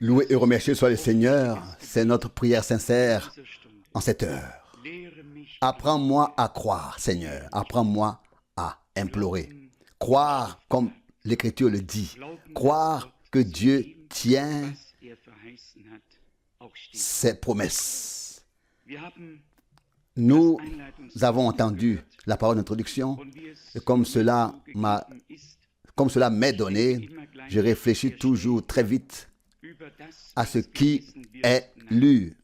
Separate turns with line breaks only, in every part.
Loué et remercié soit le Seigneur. C'est notre prière sincère en cette heure. Apprends-moi à croire, Seigneur. Apprends-moi à implorer. Croire comme l'Écriture le dit. Croire que Dieu tient ses promesses. Nous avons entendu la parole d'introduction et comme cela m'est donné, je réfléchis toujours très vite à ce qui est lu.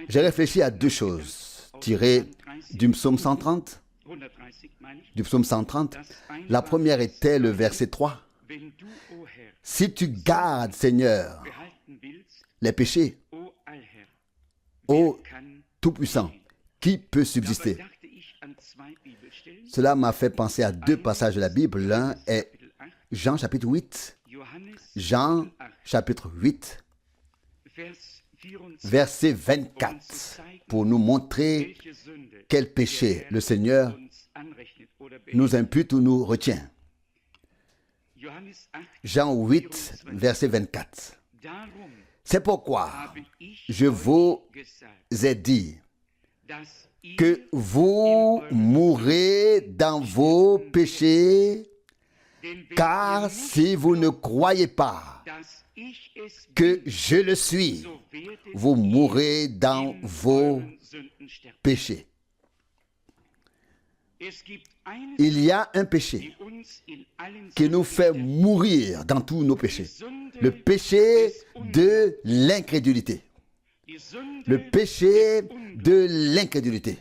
J'ai réfléchi à deux choses tirées du psaume 130. La première était le verset 3. Si tu gardes, Seigneur, les péchés, ô Tout-Puissant, qui peut subsister? Cela m'a fait penser à deux passages de la Bible. L'un est Jean chapitre 8. Jean chapitre 8, verset 24, pour nous montrer quel péché le Seigneur nous impute ou nous retient. Jean 8, verset 24. C'est pourquoi je vous ai dit que vous mourrez dans vos péchés, car si vous ne croyez pas que je le suis, vous mourrez dans vos péchés. Il y a un péché qui nous fait mourir dans tous nos péchés. Le péché de l'incrédulité. Le péché de l'incrédulité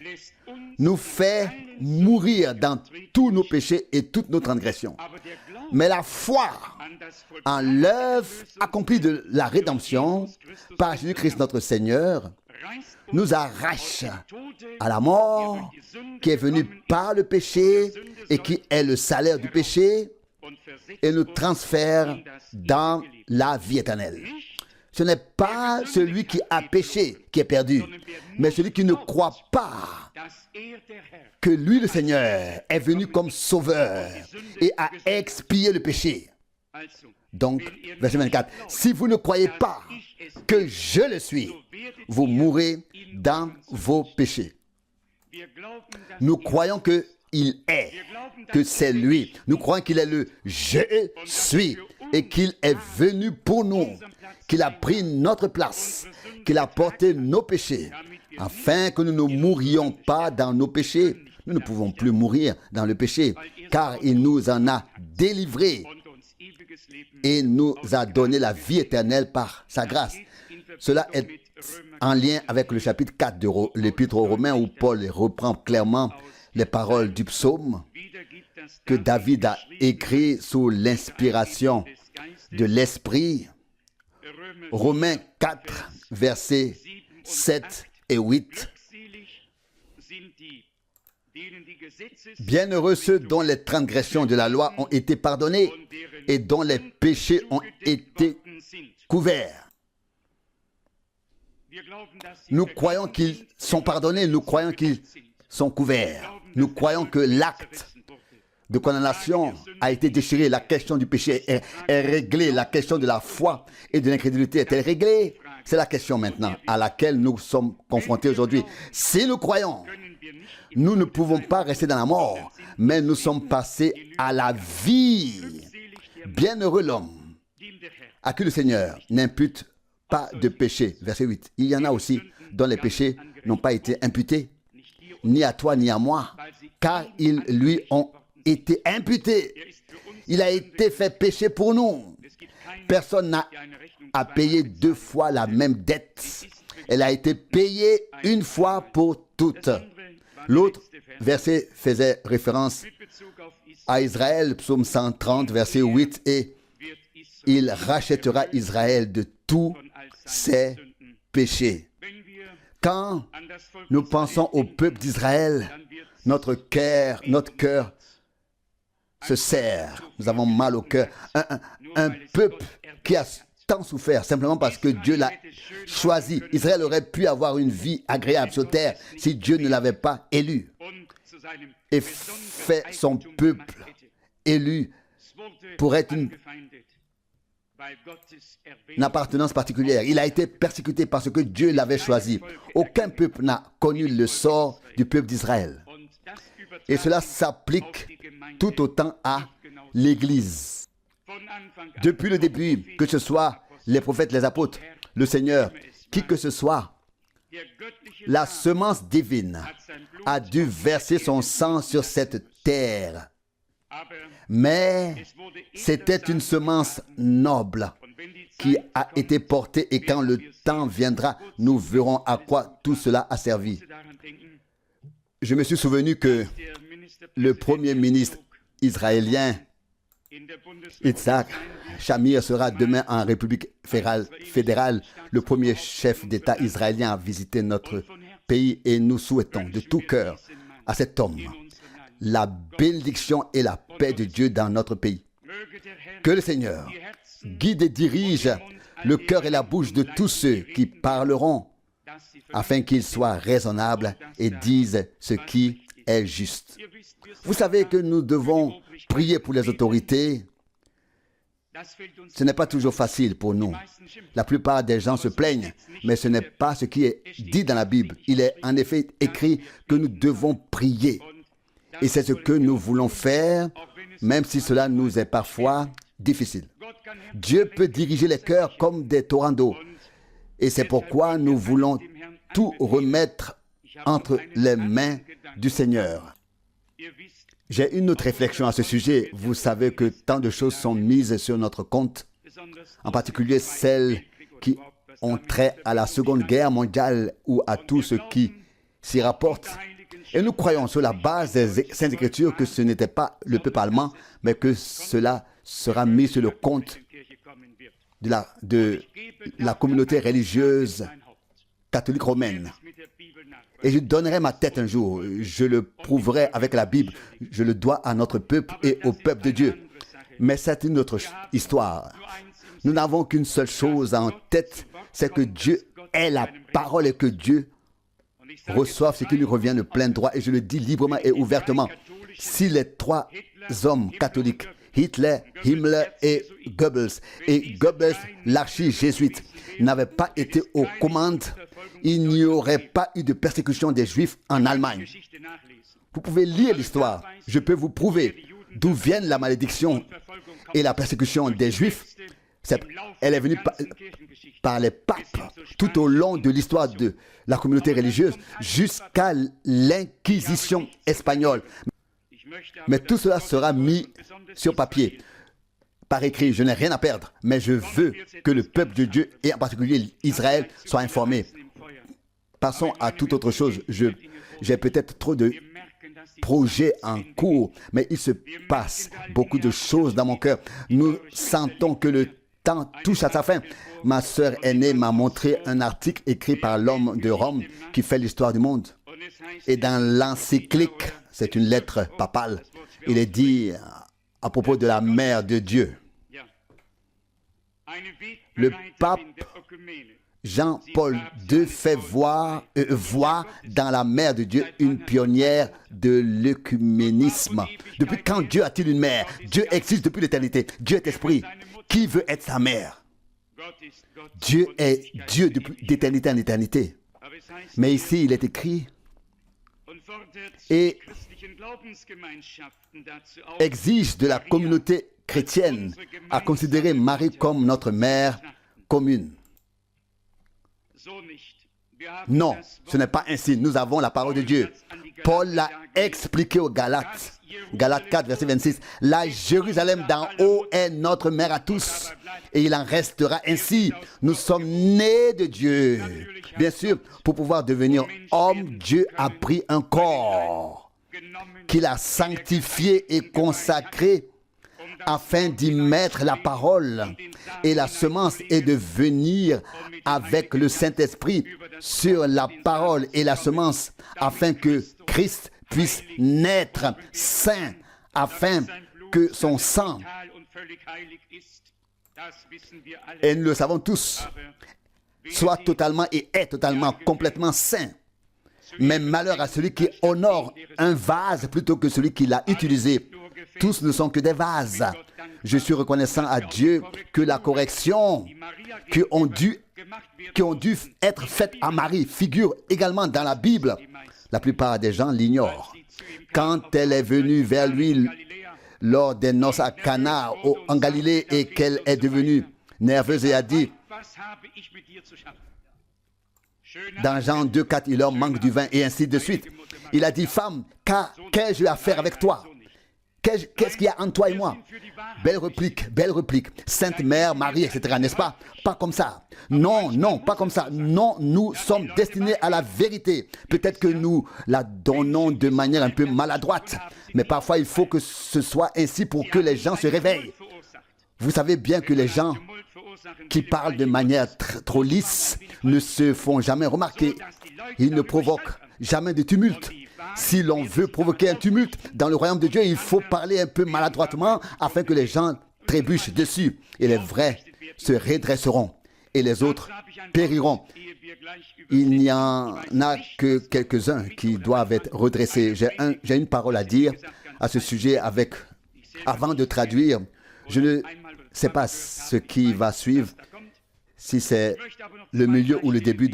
nous fait mourir dans tous nos péchés et toutes nos transgressions. Mais la foi en l'œuvre accomplie de la rédemption par Jésus-Christ notre Seigneur nous arrache à la mort qui est venue par le péché et qui est le salaire du péché et nous transfère dans la vie éternelle. Ce n'est pas celui qui a péché qui est perdu, mais celui qui ne croit pas que lui, le Seigneur, est venu comme sauveur et a expié le péché. Donc, verset 24, si vous ne croyez pas que je le suis, vous mourrez dans vos péchés. Nous croyons qu'il est, que c'est lui. Nous croyons qu'il est le je suis et qu'il est venu pour nous, qu'il a pris notre place, qu'il a porté nos péchés, afin que nous ne mourions pas dans nos péchés. Nous ne pouvons plus mourir dans le péché, car il nous en a délivrés et nous a donné la vie éternelle par sa grâce. Cela est en lien avec le chapitre 4 de l'Épître aux Romains, où Paul reprend clairement les paroles du psaume que David a écrit sous l'inspiration de l'Esprit. Romains 4, versets 7 et 8. Bienheureux ceux dont les transgressions de la loi ont été pardonnées et dont les péchés ont été couverts. Nous croyons qu'ils sont pardonnés, nous croyons qu'ils sont couverts. Nous croyons que l'acte de condamnation a été déchiré, la question du péché est réglée, la question de la foi et de l'incrédulité est-elle réglée? C'est la question maintenant à laquelle nous sommes confrontés aujourd'hui. Si nous croyons, nous ne pouvons pas rester dans la mort, mais nous sommes passés à la vie. Bienheureux l'homme à qui le Seigneur n'impute pas de péché. Verset 8. Il y en a aussi dont les péchés n'ont pas été imputés, ni à toi ni à moi, car ils lui ont été imputés. Il a été fait péché pour nous. Personne n'a à payer deux fois la même dette. Elle a été payée une fois pour toutes. L'autre verset faisait référence à Israël, psaume 130, verset 8, et il rachètera Israël de tous ses péchés. Quand nous pensons au peuple d'Israël, notre cœur se serre. Nous avons mal au cœur. Un peuple qui a tant souffert simplement parce que Dieu l'a choisi. Israël aurait pu avoir une vie agréable sur terre si Dieu ne l'avait pas élu et fait son peuple élu pour être une appartenance particulière. Il a été persécuté parce que Dieu l'avait choisi. Aucun peuple n'a connu le sort du peuple d'Israël. Et cela s'applique tout autant à l'Église. Depuis le début, que ce soit les prophètes, les apôtres, le Seigneur, qui que ce soit, la semence divine a dû verser son sang sur cette terre. Mais c'était une semence noble qui a été portée et quand le temps viendra, nous verrons à quoi tout cela a servi. Je me suis souvenu que le premier ministre israélien, Yitzhak Shamir, sera demain en République fédérale, le premier chef d'État israélien à visiter notre pays et nous souhaitons de tout cœur à cet homme la bénédiction et la paix de Dieu dans notre pays. Que le Seigneur guide et dirige le cœur et la bouche de tous ceux qui parleront afin qu'ils soient raisonnables et disent ce qui est juste. Vous savez que nous devons prier pour les autorités. Ce n'est pas toujours facile pour nous. La plupart des gens se plaignent, mais ce n'est pas ce qui est dit dans la Bible. Il est en effet écrit que nous devons prier. Et c'est ce que nous voulons faire, même si cela nous est parfois difficile. Dieu peut diriger les cœurs comme des torrents d'eau. Et c'est pourquoi nous voulons tout remettre entre les mains du Seigneur. J'ai une autre réflexion à ce sujet. Vous savez que tant de choses sont mises sur notre compte, en particulier celles qui ont trait à la Seconde Guerre mondiale ou à tout ce qui s'y rapporte. Et nous croyons sur la base des Saintes Écritures que ce n'était pas le peuple allemand, mais que cela sera mis sur le compte de la communauté religieuse catholique romaine. Et je donnerai ma tête un jour, je le prouverai avec la Bible, je le dois à notre peuple et au peuple de Dieu. Mais c'est une autre histoire. Nous n'avons qu'une seule chose en tête, c'est que Dieu est la parole et que Dieu reçoive ce qui lui revient de plein droit. Et je le dis librement et ouvertement. Si les trois hommes catholiques, Hitler, Himmler et Goebbels l'archi-jésuite, n'avaient pas été aux commandes, il n'y aurait pas eu de persécution des Juifs en Allemagne. Vous pouvez lire l'histoire. Je peux vous prouver d'où viennent la malédiction et la persécution des Juifs. Elle est venue par les papes tout au long de l'histoire de la communauté religieuse jusqu'à l'Inquisition espagnole. Mais tout cela sera mis sur papier, par écrit. Je n'ai rien à perdre, mais je veux que le peuple de Dieu, et en particulier Israël, soit informé. Passons à toute autre chose. J'ai peut-être trop de projets en cours, mais il se passe beaucoup de choses dans mon cœur. Nous sentons que le temps touche à sa fin. Ma sœur aînée m'a montré un article écrit par l'homme de Rome qui fait l'histoire du monde. Et dans l'encyclique, c'est une lettre papale, il est dit à propos de la mère de Dieu. Le pape Jean-Paul II voit dans la mère de Dieu une pionnière de l'œcuménisme. Depuis quand Dieu a-t-il une mère? Dieu existe depuis l'éternité. Dieu est esprit. Qui veut être sa mère? Dieu est Dieu d'éternité en éternité. Mais ici, il est écrit et exige de la communauté chrétienne à considérer Marie comme notre mère commune. Non, ce n'est pas ainsi. Nous avons la parole de Dieu. Paul l'a expliqué aux Galates. Galates 4, verset 26. La Jérusalem d'en haut est notre mère à tous. Et il en restera ainsi. Nous sommes nés de Dieu. Bien sûr, pour pouvoir devenir homme, Dieu a pris un corps qu'il a sanctifié et consacré afin d'y mettre la parole. Et la semence est de venir avec le Saint-Esprit sur la parole et la semence afin que Christ puisse naître saint, afin que son sang, et nous le savons tous, soit totalement et est totalement, complètement saint. Mais malheur à celui qui honore un vase plutôt que celui qui l'a utilisé tous ne sont que des vases. Je suis reconnaissant à Dieu que la correction qui ont dû être faite à Marie figure également dans la Bible. La plupart des gens l'ignorent. Quand elle est venue vers lui lors des noces à Cana en Galilée et qu'elle est devenue nerveuse et a dit, dans Jean 2,4, il leur manque du vin et ainsi de suite. Il a dit, femme, qu'ai-je à faire avec toi? Qu'est-ce qu'il y a entre toi et moi? Belle réplique, Sainte Mère, Marie, etc. N'est-ce pas? Pas comme ça. Non, non, pas comme ça. Non, nous sommes destinés à la vérité. Peut-être que nous la donnons de manière un peu maladroite. Mais parfois, il faut que ce soit ainsi pour que les gens se réveillent. Vous savez bien que les gens qui parlent de manière trop lisse ne se font jamais remarquer. Ils ne provoquent jamais de tumulte. Si l'on veut provoquer un tumulte dans le royaume de Dieu, il faut parler un peu maladroitement afin que les gens trébuchent dessus. Et les vrais se redresseront et les autres périront. Il n'y en a que quelques-uns qui doivent être redressés. J'ai une parole à dire à ce sujet avant de traduire. Je ne sais pas ce qui va suivre, si c'est le milieu ou le début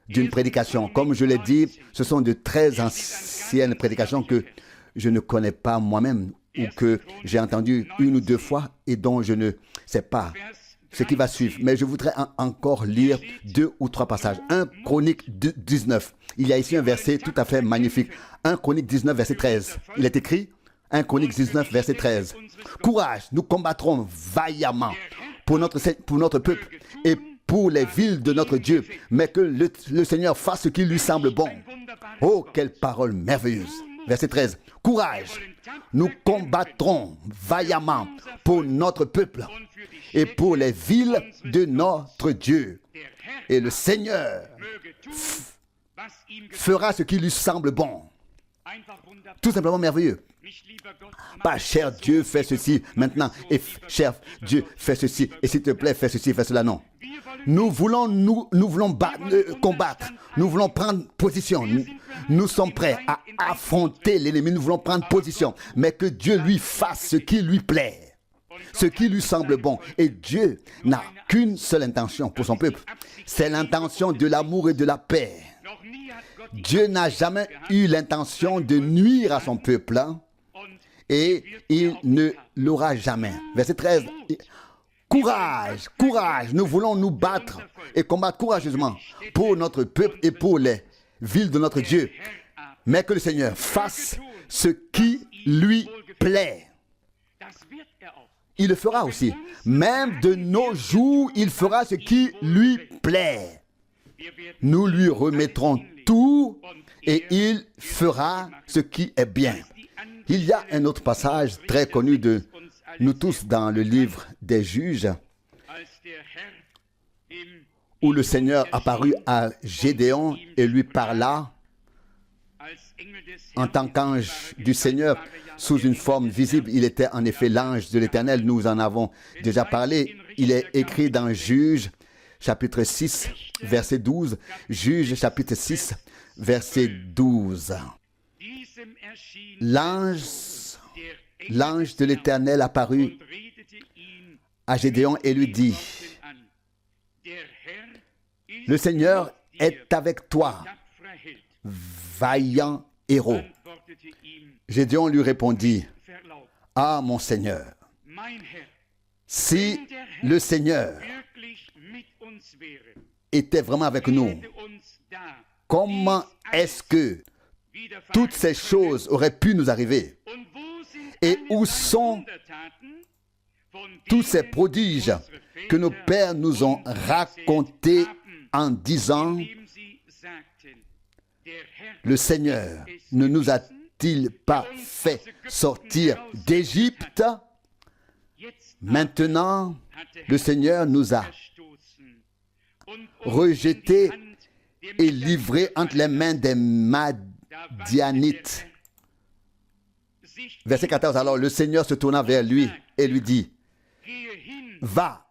d'une prédication. Comme je l'ai dit, ce sont de très anciennes prédications que je ne connais pas moi-même ou que j'ai entendues une ou deux fois et dont je ne sais pas ce qui va suivre. Mais je voudrais encore lire 2 ou 3 passages. 1 Chronique 19. Il y a ici un verset tout à fait magnifique. 1 Chronique 19, verset 13. Il est écrit 1 Chronique 19, verset 13. Courage, nous combattrons vaillamment pour notre peuple et pour les villes de notre Dieu, mais que le Seigneur fasse ce qui lui semble bon. Oh, quelle parole merveilleuse. Verset 13. Courage, nous combattrons vaillamment pour notre peuple et pour les villes de notre Dieu. Et le Seigneur fera ce qui lui semble bon. Tout simplement merveilleux. Pas cher Dieu, fais ceci maintenant. Et cher Dieu, fais ceci. Et s'il te plaît, fais ceci, fais cela. Non. Nous voulons combattre. Nous voulons prendre position. Nous sommes prêts à affronter l'ennemi. Nous voulons prendre position. Mais que Dieu lui fasse ce qui lui plaît. Ce qui lui semble bon. Et Dieu n'a qu'une seule intention pour son peuple. C'est l'intention de l'amour et de la paix. Dieu n'a jamais eu l'intention de nuire à son peuple. Et il ne l'aura jamais. Verset 13. Courage, courage, nous voulons nous battre et combattre courageusement pour notre peuple et pour les villes de notre Dieu. Mais que le Seigneur fasse ce qui lui plaît. Il le fera aussi. Même de nos jours, il fera ce qui lui plaît. Nous lui remettrons tout et il fera ce qui est bien. Il y a un autre passage très connu de nous tous dans le livre des Juges où le Seigneur apparut à Gédéon et lui parla en tant qu'ange du Seigneur sous une forme visible. Il était en effet l'ange de l'Éternel. Nous en avons déjà parlé. Il est écrit dans Juges chapitre 6 verset 12. Juges chapitre 6 verset 12. L'ange de l'Éternel apparut à Gédéon et lui dit, « Le Seigneur est avec toi, vaillant héros. » Gédéon lui répondit, « Ah, mon Seigneur, si le Seigneur était vraiment avec nous, comment est-ce que toutes ces choses auraient pu nous arriver? Et où sont tous ces prodiges que nos pères nous ont racontés en disant, le Seigneur ne nous a-t-il pas fait sortir d'Égypte? Maintenant, le Seigneur nous a rejetés et livrés entre les mains des Madianites. Verset 14, alors le Seigneur se tourna vers lui et lui dit, va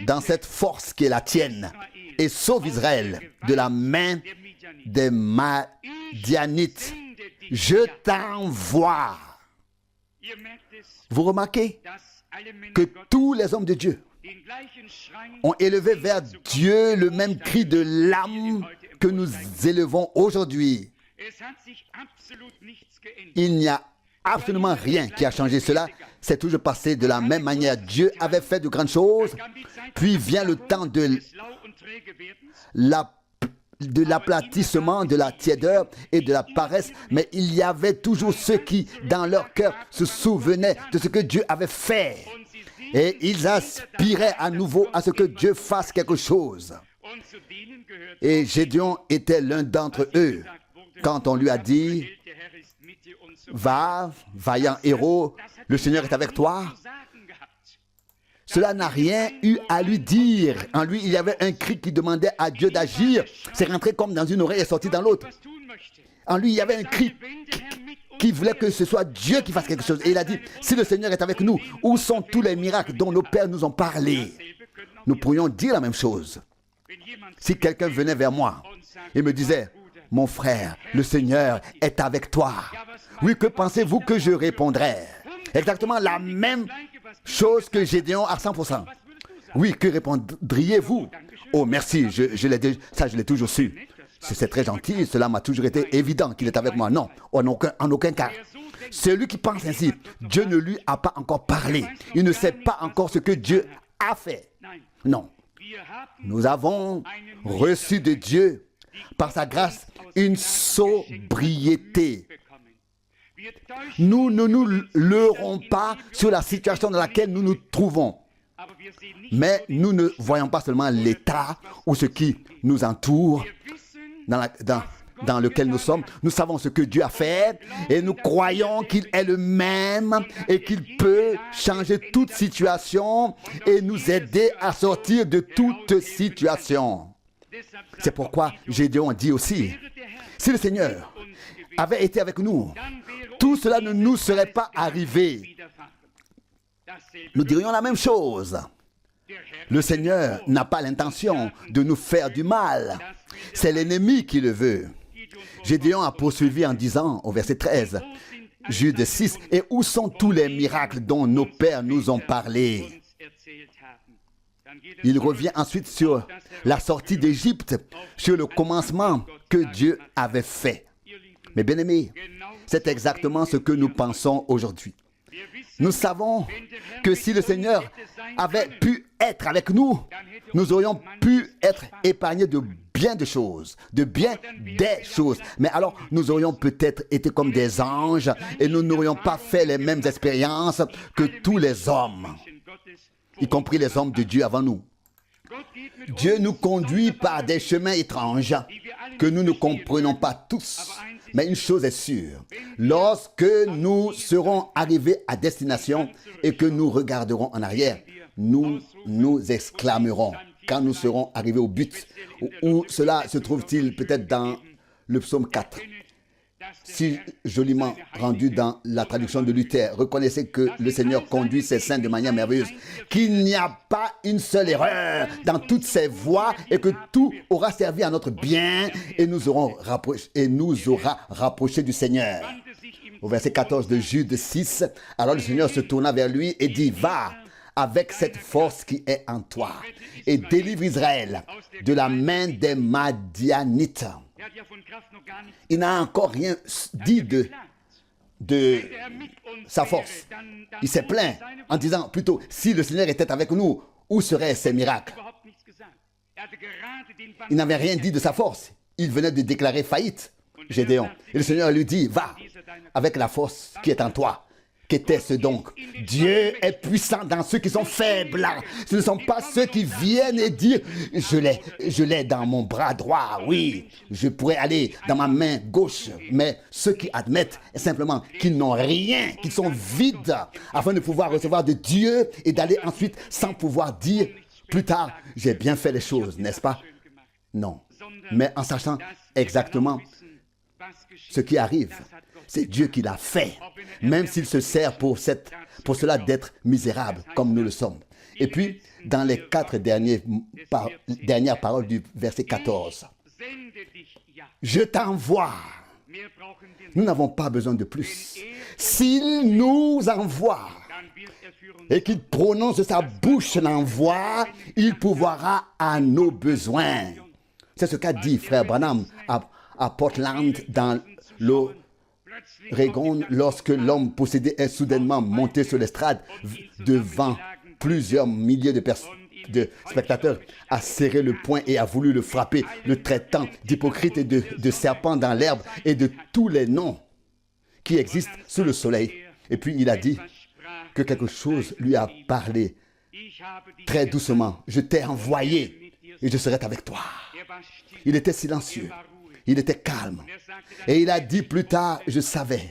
dans cette force qui est la tienne et sauve Israël de la main des Madianites. je t'envoie. Vous remarquez que tous les hommes de Dieu ont élevé vers Dieu le même cri de l'âme que nous élevons aujourd'hui. Il n'y a absolument rien qui a changé cela. C'est toujours passé de la même manière. Dieu avait fait de grandes choses, puis vient le temps de l'aplatissement, de la tiédeur et de la paresse, mais il y avait toujours ceux qui, dans leur cœur, se souvenaient de ce que Dieu avait fait. Et ils aspiraient à nouveau à ce que Dieu fasse quelque chose. Et Gédéon était l'un d'entre eux. Quand on lui a dit, va, vaillant héros, le Seigneur est avec toi. Cela n'a rien eu à lui dire. En lui, il y avait un cri qui demandait à Dieu d'agir. C'est rentré comme dans une oreille et sorti dans l'autre. En lui, il y avait un cri qui voulait que ce soit Dieu qui fasse quelque chose. Et il a dit, si le Seigneur est avec nous, où sont tous les miracles dont nos pères nous ont parlé? Nous pourrions dire la même chose. Si quelqu'un venait vers moi et me disait, mon frère, le Seigneur est avec toi. Oui, que pensez-vous que je répondrais? Exactement la même chose que Gédéon à 100%. Oui, que répondriez-vous? Oh, merci, je l'ai toujours su. C'est très gentil, cela m'a toujours été évident qu'il est avec moi. Non, en aucun cas. Celui qui pense ainsi, Dieu ne lui a pas encore parlé. Il ne sait pas encore ce que Dieu a fait. Non. Nous avons reçu de Dieu, par sa grâce, une sobriété. Nous ne nous leurrons pas sur la situation dans laquelle nous nous trouvons. Mais nous ne voyons pas seulement l'état ou ce qui nous entoure dans lequel nous sommes. Nous savons ce que Dieu a fait et nous croyons qu'il est le même et qu'il peut changer toute situation et nous aider à sortir de toute situation. C'est pourquoi Gédéon dit aussi, si le Seigneur avait été avec nous, tout cela ne nous serait pas arrivé. Nous dirions la même chose. Le Seigneur n'a pas l'intention de nous faire du mal. C'est l'ennemi qui le veut. Gédéon a poursuivi en disant au verset 13, Jude 6, « Et où sont tous les miracles dont nos pères nous ont parlé ?» Il revient ensuite sur la sortie d'Égypte, sur le commencement que Dieu avait fait. Mais bien aimés, c'est exactement ce que nous pensons aujourd'hui. Nous savons que si le Seigneur avait pu être avec nous, nous aurions pu être épargnés de bien des choses, de bien des choses. Mais alors, nous aurions peut-être été comme des anges et nous n'aurions pas fait les mêmes expériences que tous les hommes, y compris les hommes de Dieu avant nous. Dieu nous conduit par des chemins étranges que nous ne comprenons pas tous. Mais une chose est sûre, lorsque nous serons arrivés à destination et que nous regarderons en arrière, nous nous exclamerons quand nous serons arrivés au but. Où cela se trouve-t-il peut-être dans le psaume 4, si joliment rendu dans la traduction de Luther. Reconnaissez que le Seigneur conduit ses saints de manière merveilleuse, qu'il n'y a pas une seule erreur dans toutes ses voies et que tout aura servi à notre bien et nous aura rapprochés du Seigneur. Au verset 14 de Jude 6, alors le Seigneur se tourna vers lui et dit, va avec cette force qui est en toi et délivre Israël de la main des Madianites. Il n'a encore rien dit de sa force. Il s'est plaint en disant plutôt, si le Seigneur était avec nous, où seraient ces miracles? Il n'avait rien dit de sa force. Il venait de déclarer faillite, Gédéon. Et le Seigneur lui dit, va avec la force qui est en toi. Qu'était-ce donc? Dieu est puissant dans ceux qui sont faibles. Ce ne sont pas ceux qui viennent et disent, je l'ai dans mon bras droit, oui, je pourrais aller dans ma main gauche. Mais ceux qui admettent simplement qu'ils n'ont rien, qu'ils sont vides, afin de pouvoir recevoir de Dieu et d'aller ensuite sans pouvoir dire plus tard, j'ai bien fait les choses, n'est-ce pas? Non. Mais en sachant exactement ce qui arrive, c'est Dieu qui l'a fait, même s'il se sert pour cela d'être misérable, comme nous le sommes. Et puis, dans les 4 dernières paroles du verset 14, « Je t'envoie Nous n'avons pas besoin de plus. S'il nous envoie et qu'il prononce de sa bouche l'envoi, il pourvoira à nos besoins. C'est ce qu'a dit frère Branham à Portland, dans l'Oregon, lorsque l'homme possédé est soudainement monté sur l'estrade devant plusieurs milliers de spectateurs, a serré le poing et a voulu le frapper, le traitant d'hypocrite et de serpent dans l'herbe et de tous les noms qui existent sous le soleil. Et puis il a dit que quelque chose lui a parlé très doucement. Je t'ai envoyé et je serai avec toi. Il était silencieux, il était calme. Et il a dit plus tard, je savais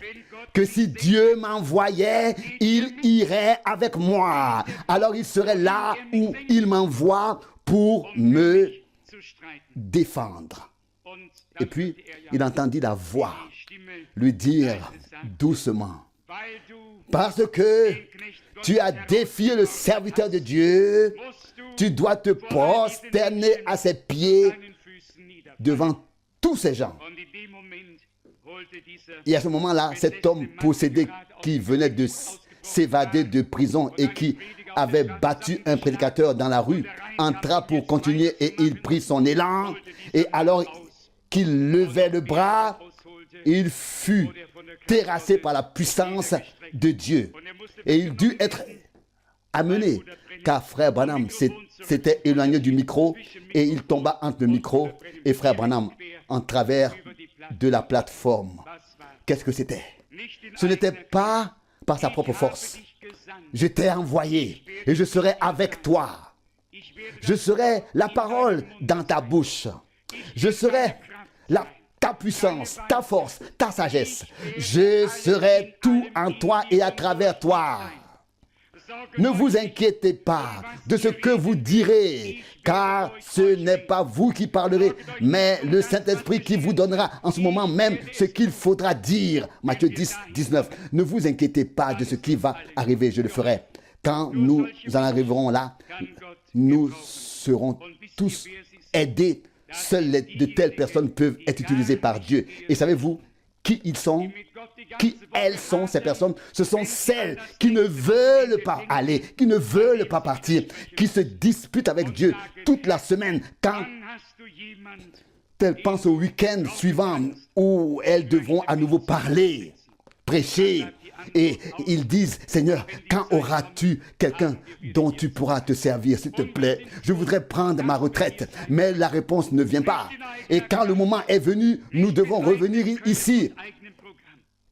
que si Dieu m'envoyait, il irait avec moi. Alors il serait là où il m'envoie pour me défendre. Et puis, il entendit la voix lui dire doucement, parce que tu as défié le serviteur de Dieu, tu dois te prosterner à ses pieds devant tous ces gens. Et à ce moment-là, cet homme possédé qui venait de s'évader de prison et qui avait battu un prédicateur dans la rue, entra pour continuer et il prit son élan. Et alors qu'il levait le bras, il fut terrassé par la puissance de Dieu. Et il dut être amené, car frère Branham s'était éloigné du micro et il tomba entre le micro et frère Branham en travers de la plateforme. Qu'est-ce que c'était? Ce n'était pas par sa propre force. Je t'ai envoyé et je serai avec toi. Je serai la parole dans ta bouche. Je serai ta puissance, ta force, ta sagesse. Je serai tout en toi et à travers toi. Ne vous inquiétez pas de ce que vous direz, car ce n'est pas vous qui parlerez, mais le Saint-Esprit qui vous donnera en ce moment même ce qu'il faudra dire. Matthieu 10, 19. Ne vous inquiétez pas de ce qui va arriver, je le ferai. Quand nous en arriverons là, nous serons tous aidés. Seules de telles personnes peuvent être utilisées par Dieu. Et savez-vous qui ils sont? Qui elles sont, ces personnes? Ce sont celles qui ne veulent pas aller, qui ne veulent pas partir, qui se disputent avec Dieu toute la semaine quand elles pensent au week-end suivant où elles devront à nouveau parler, prêcher. Et ils disent, Seigneur, quand auras-tu quelqu'un dont tu pourras te servir, s'il te plaît? Je voudrais prendre ma retraite, mais la réponse ne vient pas. Et quand le moment est venu, nous devons revenir ici.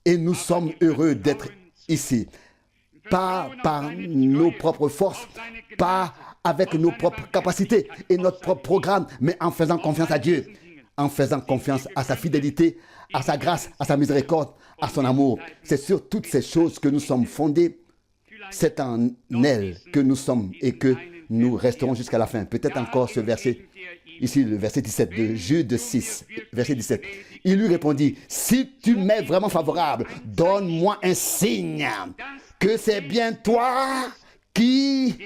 Et nous sommes heureux d'être ici. Pas par nos propres forces, pas avec nos propres capacités et notre propre programme, mais en faisant confiance à Dieu, en faisant confiance à sa fidélité, à sa grâce, à sa miséricorde, à son amour. C'est sur toutes ces choses que nous sommes fondés. C'est en elle que nous sommes et que nous resterons jusqu'à la fin. Peut-être encore ce verset, ici le verset 17 de Jude 6, verset 17. Il lui répondit, si tu m'es vraiment favorable, donne-moi un signe que c'est bien toi qui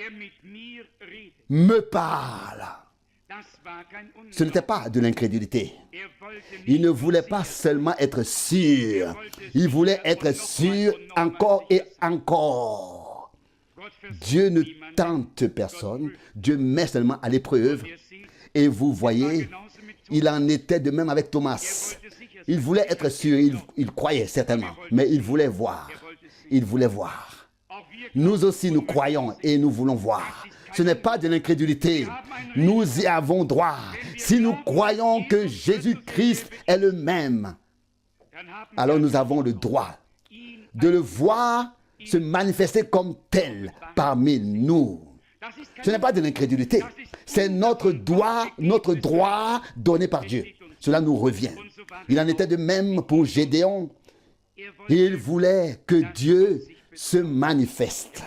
me parles. Ce n'était pas de l'incrédulité. Il ne voulait pas seulement être sûr. Il voulait être sûr encore et encore. Dieu ne tente personne. Dieu met seulement à l'épreuve. Et vous voyez, il en était de même avec Thomas. Il voulait être sûr. Il croyait certainement. Mais il voulait voir. Il voulait voir. Nous aussi, nous croyons et nous voulons voir. Ce n'est pas de l'incrédulité. Nous y avons droit. Si nous croyons que Jésus-Christ est le même, alors nous avons le droit de le voir se manifester comme tel parmi nous. Ce n'est pas de l'incrédulité. C'est notre droit donné par Dieu. Cela nous revient. Il en était de même pour Gédéon. Il voulait que Dieu se manifeste.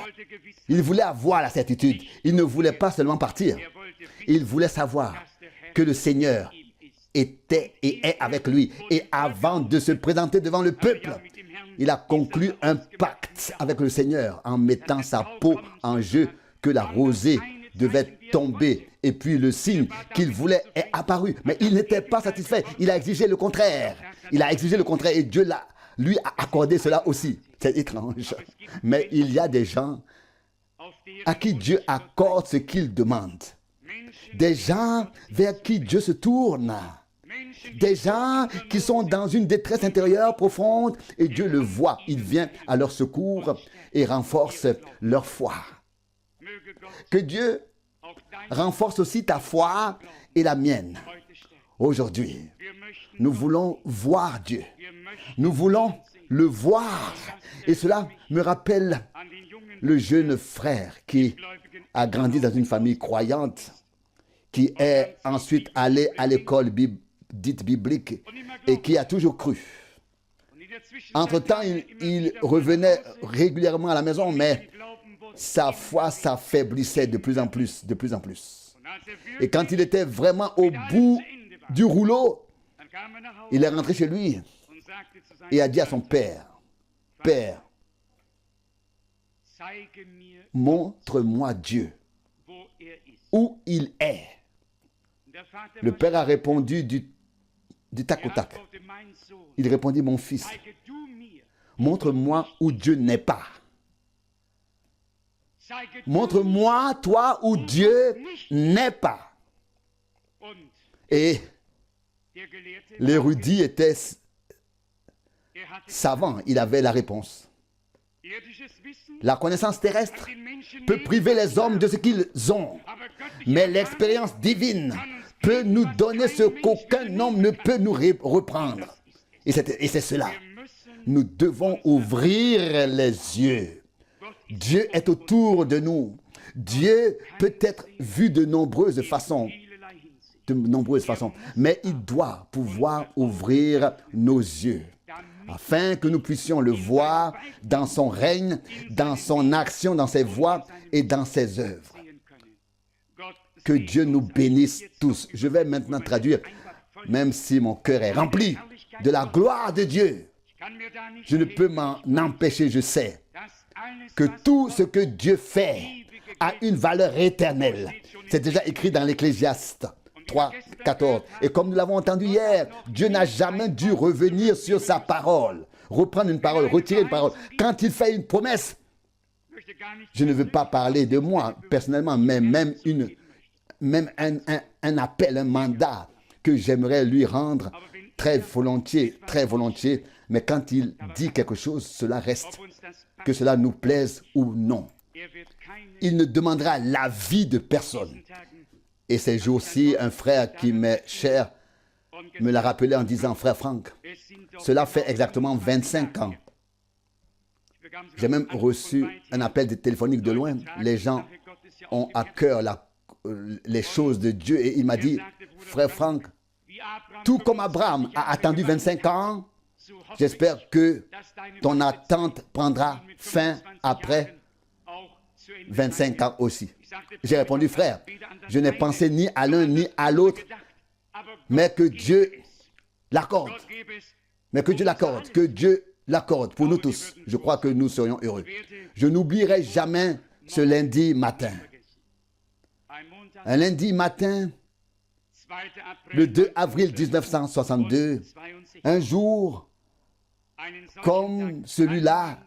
Il voulait avoir la certitude. Il ne voulait pas seulement partir. Il voulait savoir que le Seigneur était et est avec lui. Et avant de se présenter devant le peuple, il a conclu un pacte avec le Seigneur en mettant sa peau en jeu, que la rosée devait tombé. Et puis le signe qu'il voulait est apparu. Mais il n'était pas satisfait. Il a exigé le contraire. Il a exigé le contraire et Dieu lui a accordé cela aussi. C'est étrange. Mais il y a des gens à qui Dieu accorde ce qu'il demande. Des gens vers qui Dieu se tourne. Des gens qui sont dans une détresse intérieure profonde et Dieu le voit. Il vient à leur secours et renforce leur foi. Que Dieu renforce aussi ta foi et la mienne. Aujourd'hui, nous voulons voir Dieu. Nous voulons le voir. Et cela me rappelle le jeune frère qui a grandi dans une famille croyante, qui est ensuite allé à l'école dite biblique et qui a toujours cru. Entre-temps, il revenait régulièrement à la maison, mais sa foi s'affaiblissait de plus en plus, de plus en plus. Et quand il était vraiment au bout du rouleau, il est rentré chez lui et a dit à son père, « Père, montre-moi Dieu, où il est. » Le père a répondu du tac au tac. Il répondit, « Mon fils, montre-moi où Dieu n'est pas. Montre-moi, toi, où Dieu n'est pas. » Et l'érudit était savant, il avait la réponse. La connaissance terrestre peut priver les hommes de ce qu'ils ont, mais l'expérience divine peut nous donner ce qu'aucun homme ne peut nous reprendre. Et c'est cela. Nous devons ouvrir les yeux. Dieu est autour de nous. Dieu peut être vu de nombreuses façons. Mais il doit pouvoir ouvrir nos yeux afin que nous puissions le voir dans son règne, dans son action, dans ses voies et dans ses œuvres. Que Dieu nous bénisse tous. Je vais maintenant traduire, même si mon cœur est rempli de la gloire de Dieu. Je ne peux m'en empêcher, je sais que tout ce que Dieu fait a une valeur éternelle. C'est déjà écrit dans l'Ecclésiaste 3, 14. Et comme nous l'avons entendu hier, Dieu n'a jamais dû revenir sur sa parole, reprendre une parole, retirer une parole. Quand il fait une promesse, je ne veux pas parler de moi personnellement, mais même un appel, un mandat que j'aimerais lui rendre très volontiers, mais quand il dit quelque chose, cela reste, que cela nous plaise ou non. Il ne demandera l'avis de personne. Et ces jours-ci, un frère qui m'est cher me l'a rappelé en disant, « Frère Franck, cela fait exactement 25 ans. » J'ai même reçu un appel téléphonique de loin. Les gens ont à cœur les choses de Dieu. Et il m'a dit, « Frère Franck, tout comme Abraham a attendu 25 ans, j'espère que ton attente prendra fin après 25 ans aussi. » J'ai répondu, frère, je n'ai pensé ni à l'un ni à l'autre, mais que Dieu l'accorde. Mais que Dieu l'accorde, que Dieu l'accorde pour nous tous. Je crois que nous serions heureux. Je n'oublierai jamais ce lundi matin. Un lundi matin, le 2 avril 1962, un jour comme celui-là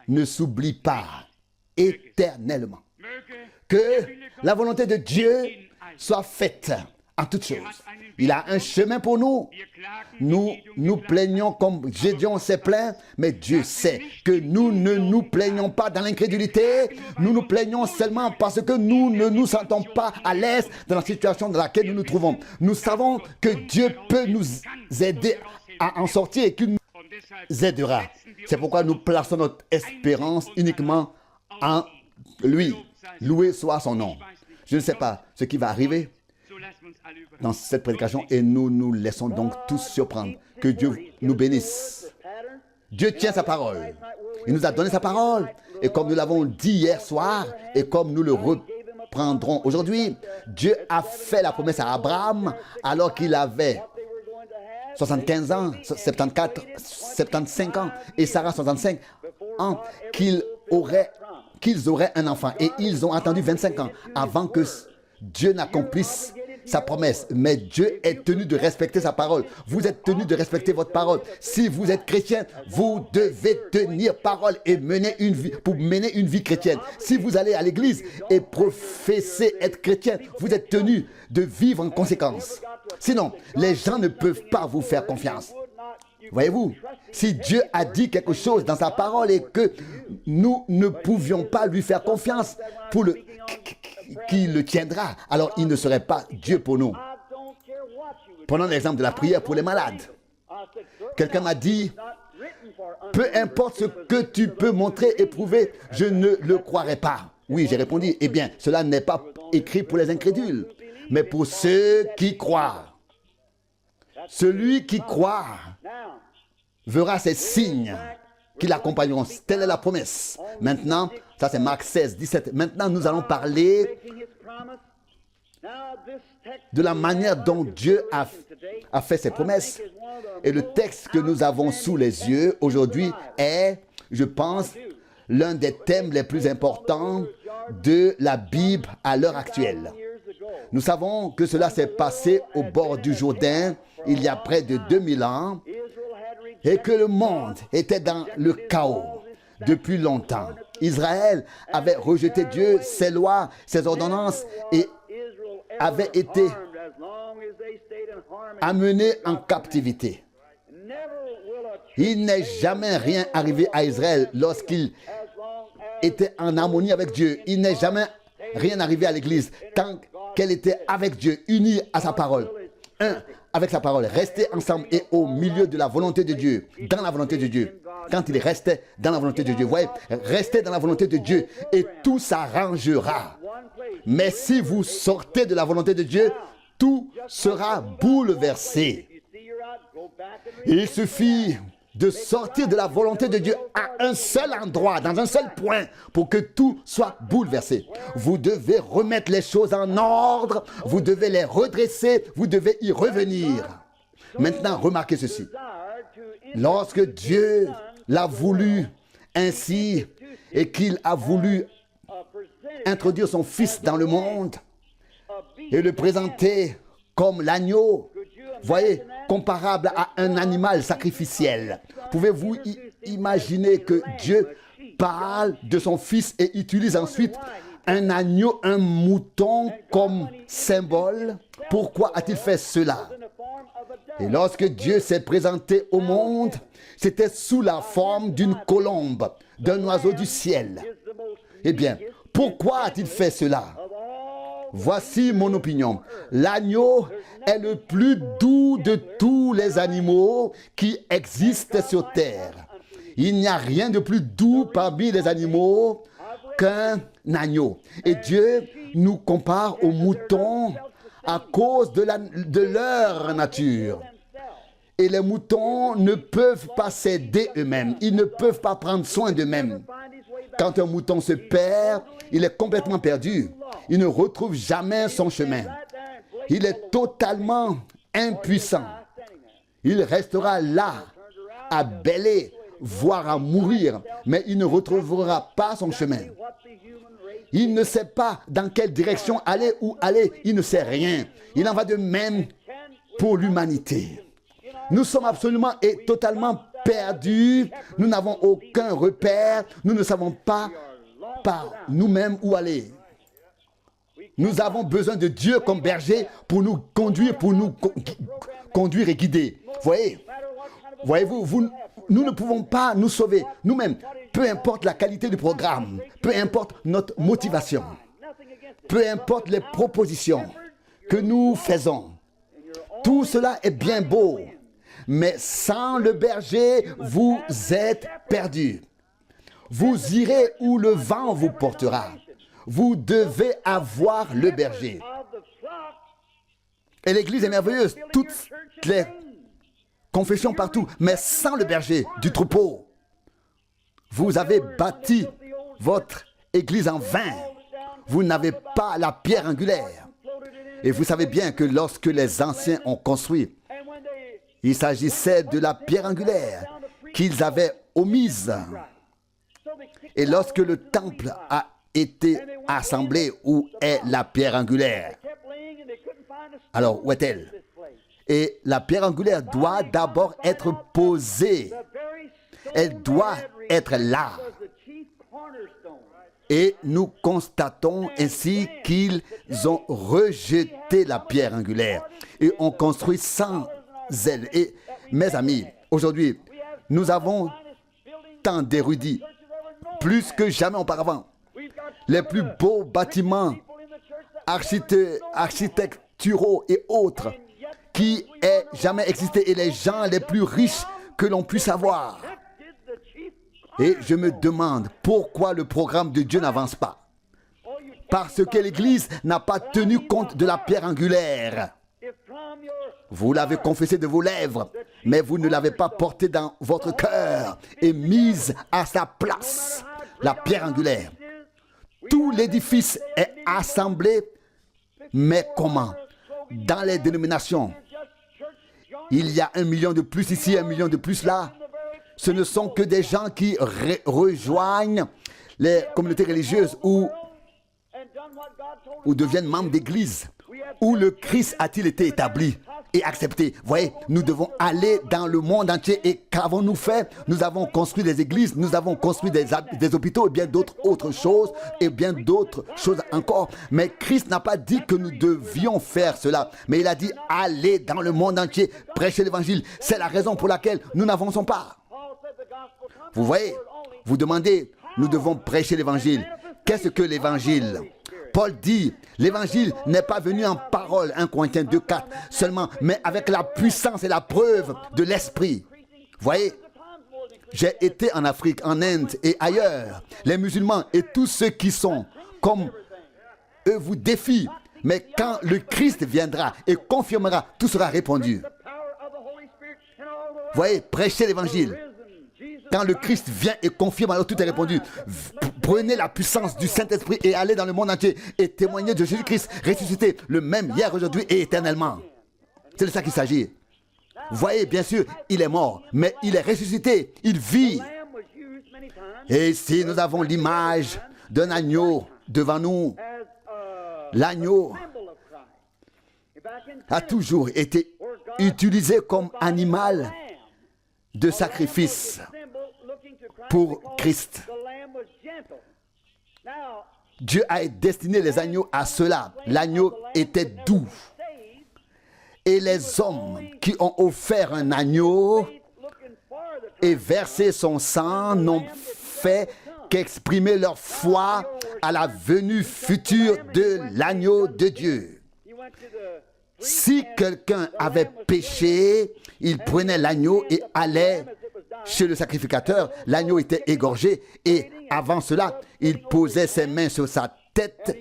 ne s'oublie pas éternellement. Que la volonté de Dieu soit faite en toutes choses. Il a un chemin pour nous. Nous nous plaignons comme Gédéon s'est plaint, mais Dieu sait que nous ne nous plaignons pas dans l'incrédulité. Nous nous plaignons seulement parce que nous ne nous sentons pas à l'aise dans la situation dans laquelle nous nous trouvons. Nous savons que Dieu peut nous aider à en sortir et qu'il nous aidera. C'est pourquoi nous plaçons notre espérance uniquement en lui. Loué soit son nom. Je ne sais pas ce qui va arriver dans cette prédication et nous nous laissons donc tous surprendre. Que Dieu nous bénisse. Dieu tient sa parole. Il nous a donné sa parole. Et comme nous l'avons dit hier soir et comme nous le reprendrons aujourd'hui, Dieu a fait la promesse à Abraham alors qu'il avait 75 ans, 75 ans et Sarah 65 ans, qu'il aurait qu'ils auraient un enfant. Et ils ont attendu 25 ans avant que Dieu n'accomplisse sa promesse. Mais Dieu est tenu de respecter sa parole. Vous êtes tenu de respecter votre parole. Si vous êtes chrétien, vous devez tenir parole et mener une vie, pour mener une vie chrétienne. Si vous allez à l'église et professer être chrétien, vous êtes tenu de vivre en conséquence. Sinon, les gens ne peuvent pas vous faire confiance. Voyez-vous, si Dieu a dit quelque chose dans sa parole et que nous ne pouvions pas lui faire confiance pour qu'il le tiendra, alors il ne serait pas Dieu pour nous. Prenons l'exemple de la prière pour les malades. Quelqu'un m'a dit, peu importe ce que tu peux montrer et prouver, je ne le croirai pas. Oui, j'ai répondu, eh bien, cela n'est pas écrit pour les incrédules, mais pour ceux qui croient. Celui qui croit verra ces signes qui l'accompagneront. Telle est la promesse. Maintenant, ça c'est Marc 16, 17. Maintenant, nous allons parler de la manière dont Dieu a fait ses promesses. Et le texte que nous avons sous les yeux aujourd'hui est, je pense, l'un des thèmes les plus importants de la Bible à l'heure actuelle. Nous savons que cela s'est passé au bord du Jourdain il y a près de 2000 ans et que le monde était dans le chaos depuis longtemps. Israël avait rejeté Dieu, ses lois, ses ordonnances et avait été amené en captivité. Il n'est jamais rien arrivé à Israël lorsqu'il était en harmonie avec Dieu. Il n'est jamais rien arrivé à l'Église tant qu'elle était avec Dieu, unie à sa parole. Avec sa parole, rester ensemble et au milieu de la volonté de Dieu, dans la volonté de Dieu. Quand il restait dans la volonté de Dieu, vous voyez, restez dans la volonté de Dieu et tout s'arrangera. Mais si vous sortez de la volonté de Dieu, tout sera bouleversé. Il suffit de sortir de la volonté de Dieu à un seul endroit, dans un seul point, pour que tout soit bouleversé. Vous devez remettre les choses en ordre, vous devez les redresser, vous devez y revenir. Maintenant, remarquez ceci. Lorsque Dieu l'a voulu ainsi et qu'il a voulu introduire son Fils dans le monde et le présenter comme l'agneau, voyez, comparable à un animal sacrificiel. Pouvez-vous imaginer que Dieu parle de son Fils et utilise ensuite un agneau, un mouton comme symbole? Pourquoi a-t-il fait cela? Et lorsque Dieu s'est présenté au monde, c'était sous la forme d'une colombe, d'un oiseau du ciel. Eh bien, pourquoi a-t-il fait cela? Voici mon opinion. L'agneau est le plus doux de tous les animaux qui existent sur terre. Il n'y a rien de plus doux parmi les animaux qu'un agneau. Et Dieu nous compare aux moutons à cause de leur nature. Et les moutons ne peuvent pas s'aider eux-mêmes. Ils ne peuvent pas prendre soin d'eux-mêmes. Quand un mouton se perd, il est complètement perdu. Il ne retrouve jamais son chemin. Il est totalement impuissant. Il restera là, à bêler, voire à mourir, mais il ne retrouvera pas son chemin. Il ne sait pas dans quelle direction aller, où aller. Il ne sait rien. Il en va de même pour l'humanité. Nous sommes absolument et totalement perdus. Nous n'avons aucun repère. Nous ne savons pas par nous-mêmes où aller. Nous avons besoin de Dieu comme berger pour nous conduire, conduire et guider. Voyez-vous, nous ne pouvons pas nous sauver nous-mêmes. Peu importe la qualité du programme, peu importe notre motivation, peu importe les propositions que nous faisons. Tout cela est bien beau, mais sans le berger, vous êtes perdus. Vous irez où le vent vous portera. Vous devez avoir le berger. Et l'église est merveilleuse, toutes les confessions partout, mais sans le berger du troupeau. Vous avez bâti votre église en vain. Vous n'avez pas la pierre angulaire. Et vous savez bien que lorsque les anciens ont construit, il s'agissait de la pierre angulaire qu'ils avaient omise. Et lorsque le temple a été assemblé, où est la pierre angulaire? Alors, où est-elle? Et la pierre angulaire doit d'abord être posée. Elle doit être là. Et nous constatons ainsi qu'ils ont rejeté la pierre angulaire et ont construit sans zèle. Et mes amis, aujourd'hui, nous avons tant d'érudits, plus que jamais auparavant. Les plus beaux bâtiments architecturaux et autres qui aient jamais existé, et les gens les plus riches que l'on puisse avoir. Et je me demande pourquoi le programme de Dieu n'avance pas. Parce que l'Église n'a pas tenu compte de la pierre angulaire. Vous l'avez confessé de vos lèvres, mais vous ne l'avez pas porté dans votre cœur et mise à sa place, la pierre angulaire. Tout l'édifice est assemblé, mais comment? Dans les dénominations. Il y a 1 million de plus ici, 1 million de plus là. Ce ne sont que des gens qui rejoignent les communautés religieuses ou deviennent membres d'église. Où le Christ a-t-il été établi et accepté? Voyez, nous devons aller dans le monde entier. Et qu'avons-nous fait? Nous avons construit des églises, nous avons construit des hôpitaux et bien d'autres choses et bien d'autres choses encore. Mais Christ n'a pas dit que nous devions faire cela. Mais il a dit, allez dans le monde entier, prêcher l'évangile. C'est la raison pour laquelle nous n'avançons pas. Vous voyez, vous demandez, nous devons prêcher l'évangile. Qu'est-ce que l'évangile? Paul dit, l'évangile n'est pas venu en parole, 1 Corinthiens 2,4 seulement, mais avec la puissance et la preuve de l'esprit. Vous voyez, j'ai été en Afrique, en Inde et ailleurs. Les musulmans et tous ceux qui sont comme eux vous défient. Mais quand le Christ viendra et confirmera, tout sera répondu. Vous voyez, prêchez l'évangile. Quand le Christ vient et confirme, alors tout est répondu. Prenez la puissance du Saint-Esprit et allez dans le monde entier et témoignez de Jésus-Christ ressuscité, le même hier, aujourd'hui et éternellement. C'est de ça qu'il s'agit. Vous voyez, bien sûr, il est mort, mais il est ressuscité, il vit. Et ici, nous avons l'image d'un agneau devant nous. L'agneau a toujours été utilisé comme animal de sacrifice pour Christ. Dieu a destiné les agneaux à cela. L'agneau était doux. Et les hommes qui ont offert un agneau et versé son sang n'ont fait qu'exprimer leur foi à la venue future de l'agneau de Dieu. Si quelqu'un avait péché, il prenait l'agneau et allait chez le sacrificateur. L'agneau était égorgé et avant cela, il posait ses mains sur sa tête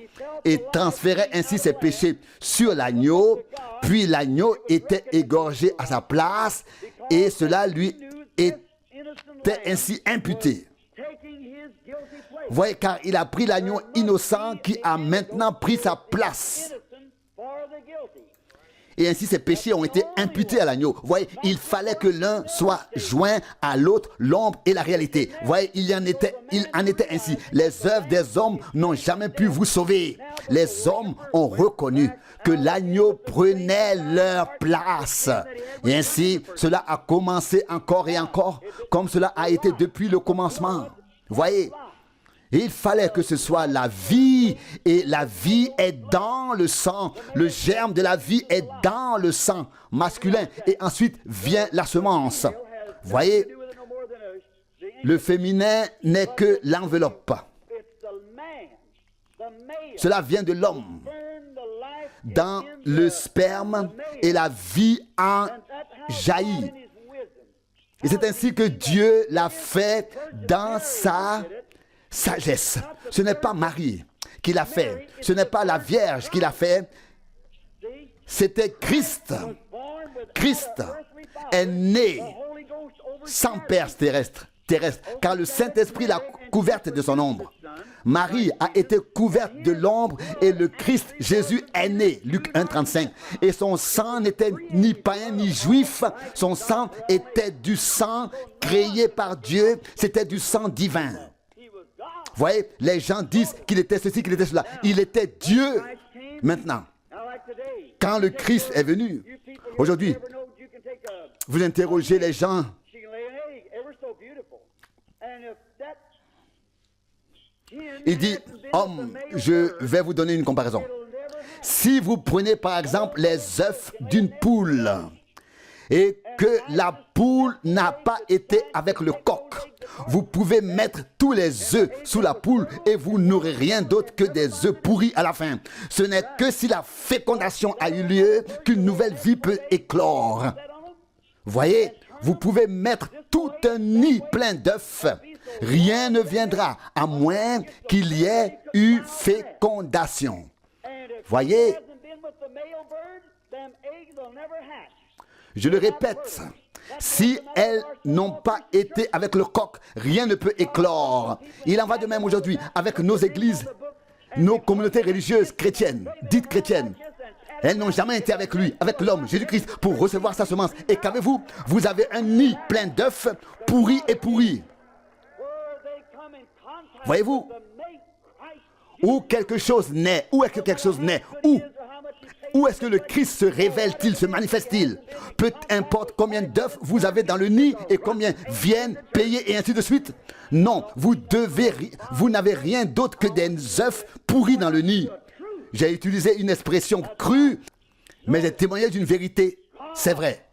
et transférait ainsi ses péchés sur l'agneau. Puis l'agneau était égorgé à sa place et cela lui était ainsi imputé. Vous voyez, car il a pris l'agneau innocent qui a maintenant pris sa place. Et ainsi, ces péchés ont été imputés à l'agneau. Vous voyez, il fallait que l'un soit joint à l'autre, l'ombre et la réalité. Vous voyez, il en était ainsi. Les œuvres des hommes n'ont jamais pu vous sauver. Les hommes ont reconnu que l'agneau prenait leur place. Et ainsi, cela a commencé encore et encore, comme cela a été depuis le commencement. Vous voyez, il fallait que ce soit la vie, et la vie est dans le sang. Le germe de la vie est dans le sang masculin, et ensuite vient la semence. Vous voyez, le féminin n'est que l'enveloppe. Cela vient de l'homme. Dans le sperme, et la vie en jaillit. Et c'est ainsi que Dieu l'a fait dans sa sagesse. Ce n'est pas Marie qui l'a fait. Ce n'est pas la Vierge qui l'a fait. C'était Christ. Christ est né sans père terrestre, car le Saint-Esprit l'a couverte de son ombre. Marie a été couverte de l'ombre et le Christ, Jésus, est né. Luc 1, 35. Et son sang n'était ni païen ni juif. Son sang était du sang créé par Dieu. C'était du sang divin. Voyez, les gens disent qu'il était ceci, qu'il était cela. Il était Dieu. Maintenant, quand le Christ est venu, aujourd'hui, vous interrogez les gens. Il dit, homme, je vais vous donner une comparaison. Si vous prenez par exemple les œufs d'une poule et que la poule n'a pas été avec le coq, vous pouvez mettre tous les œufs sous la poule et vous n'aurez rien d'autre que des œufs pourris à la fin. Ce n'est que si la fécondation a eu lieu qu'une nouvelle vie peut éclore. Voyez, vous pouvez mettre tout un nid plein d'œufs. Rien ne viendra à moins qu'il y ait eu fécondation. Voyez, je le répète, si elles n'ont pas été avec le coq, rien ne peut éclore. Il en va de même aujourd'hui avec nos églises, nos communautés religieuses chrétiennes, dites chrétiennes. Elles n'ont jamais été avec lui, avec l'homme, Jésus-Christ, pour recevoir sa semence. Et qu'avez-vous? Vous avez un nid plein d'œufs, pourris et pourris. Voyez-vous? Où quelque chose naît, où est-ce que quelque chose naît? Où est-ce que le Christ se révèle-t-il, se manifeste-t-il? Peu importe combien d'œufs vous avez dans le nid et combien viennent payer et ainsi de suite. Non, vous n'avez rien d'autre que des œufs pourris dans le nid. J'ai utilisé une expression crue, mais j'ai témoigné d'une vérité. C'est vrai.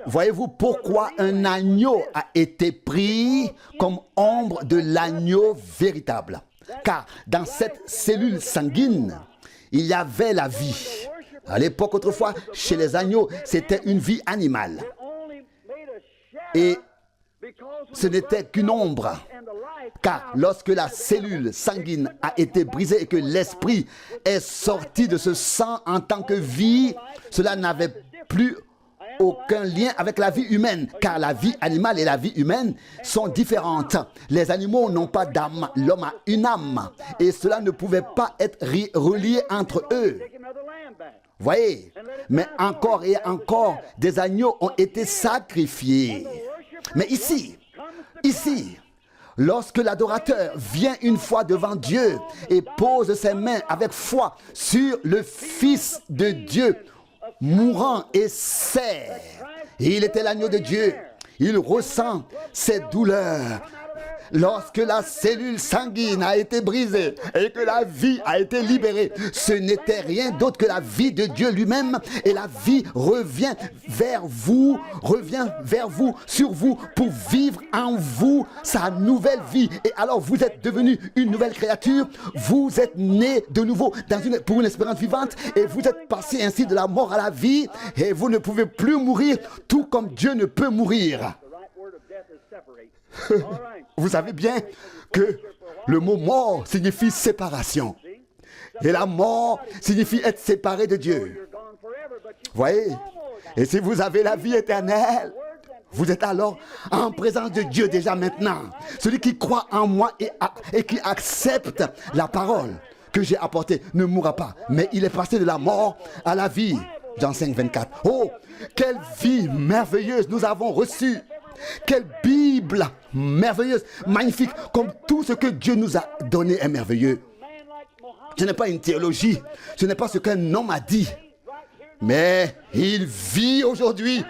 Voyez-vous pourquoi un agneau a été pris comme ombre de l'agneau véritable? Car dans cette cellule sanguine, il y avait la vie. À l'époque, autrefois, chez les agneaux, c'était une vie animale. Et ce n'était qu'une ombre. Car lorsque la cellule sanguine a été brisée et que l'esprit est sorti de ce sang en tant que vie, cela n'avait plus aucun lien avec la vie humaine, car la vie animale et la vie humaine sont différentes. Les animaux n'ont pas d'âme, l'homme a une âme, et cela ne pouvait pas être relié entre eux. Voyez, mais encore et encore, des agneaux ont été sacrifiés. Mais ici, lorsque l'adorateur vient une fois devant Dieu et pose ses mains avec foi sur le Fils de Dieu, mourant et serre, il était l'agneau de Dieu, il ressent ses douleurs. Lorsque la cellule sanguine a été brisée et que la vie a été libérée, ce n'était rien d'autre que la vie de Dieu lui-même, et la vie revient vers vous, sur vous, pour vivre en vous sa nouvelle vie. Et alors vous êtes devenu une nouvelle créature, vous êtes né de nouveau pour une espérance vivante, et vous êtes passé ainsi de la mort à la vie, et vous ne pouvez plus mourir, tout comme Dieu ne peut mourir. Vous savez bien que le mot mort signifie séparation. Et la mort signifie être séparé de Dieu. Voyez? Et si vous avez la vie éternelle, vous êtes alors en présence de Dieu déjà maintenant. Celui qui croit en moi et qui accepte la parole que j'ai apportée ne mourra pas, mais il est passé de la mort à la vie. Jean 5, 24. Oh, quelle vie merveilleuse nous avons reçue! Quelle Bible merveilleuse, magnifique, comme tout ce que Dieu nous a donné est merveilleux. Ce n'est pas une théologie, ce n'est pas ce qu'un homme a dit, mais il vit aujourd'hui,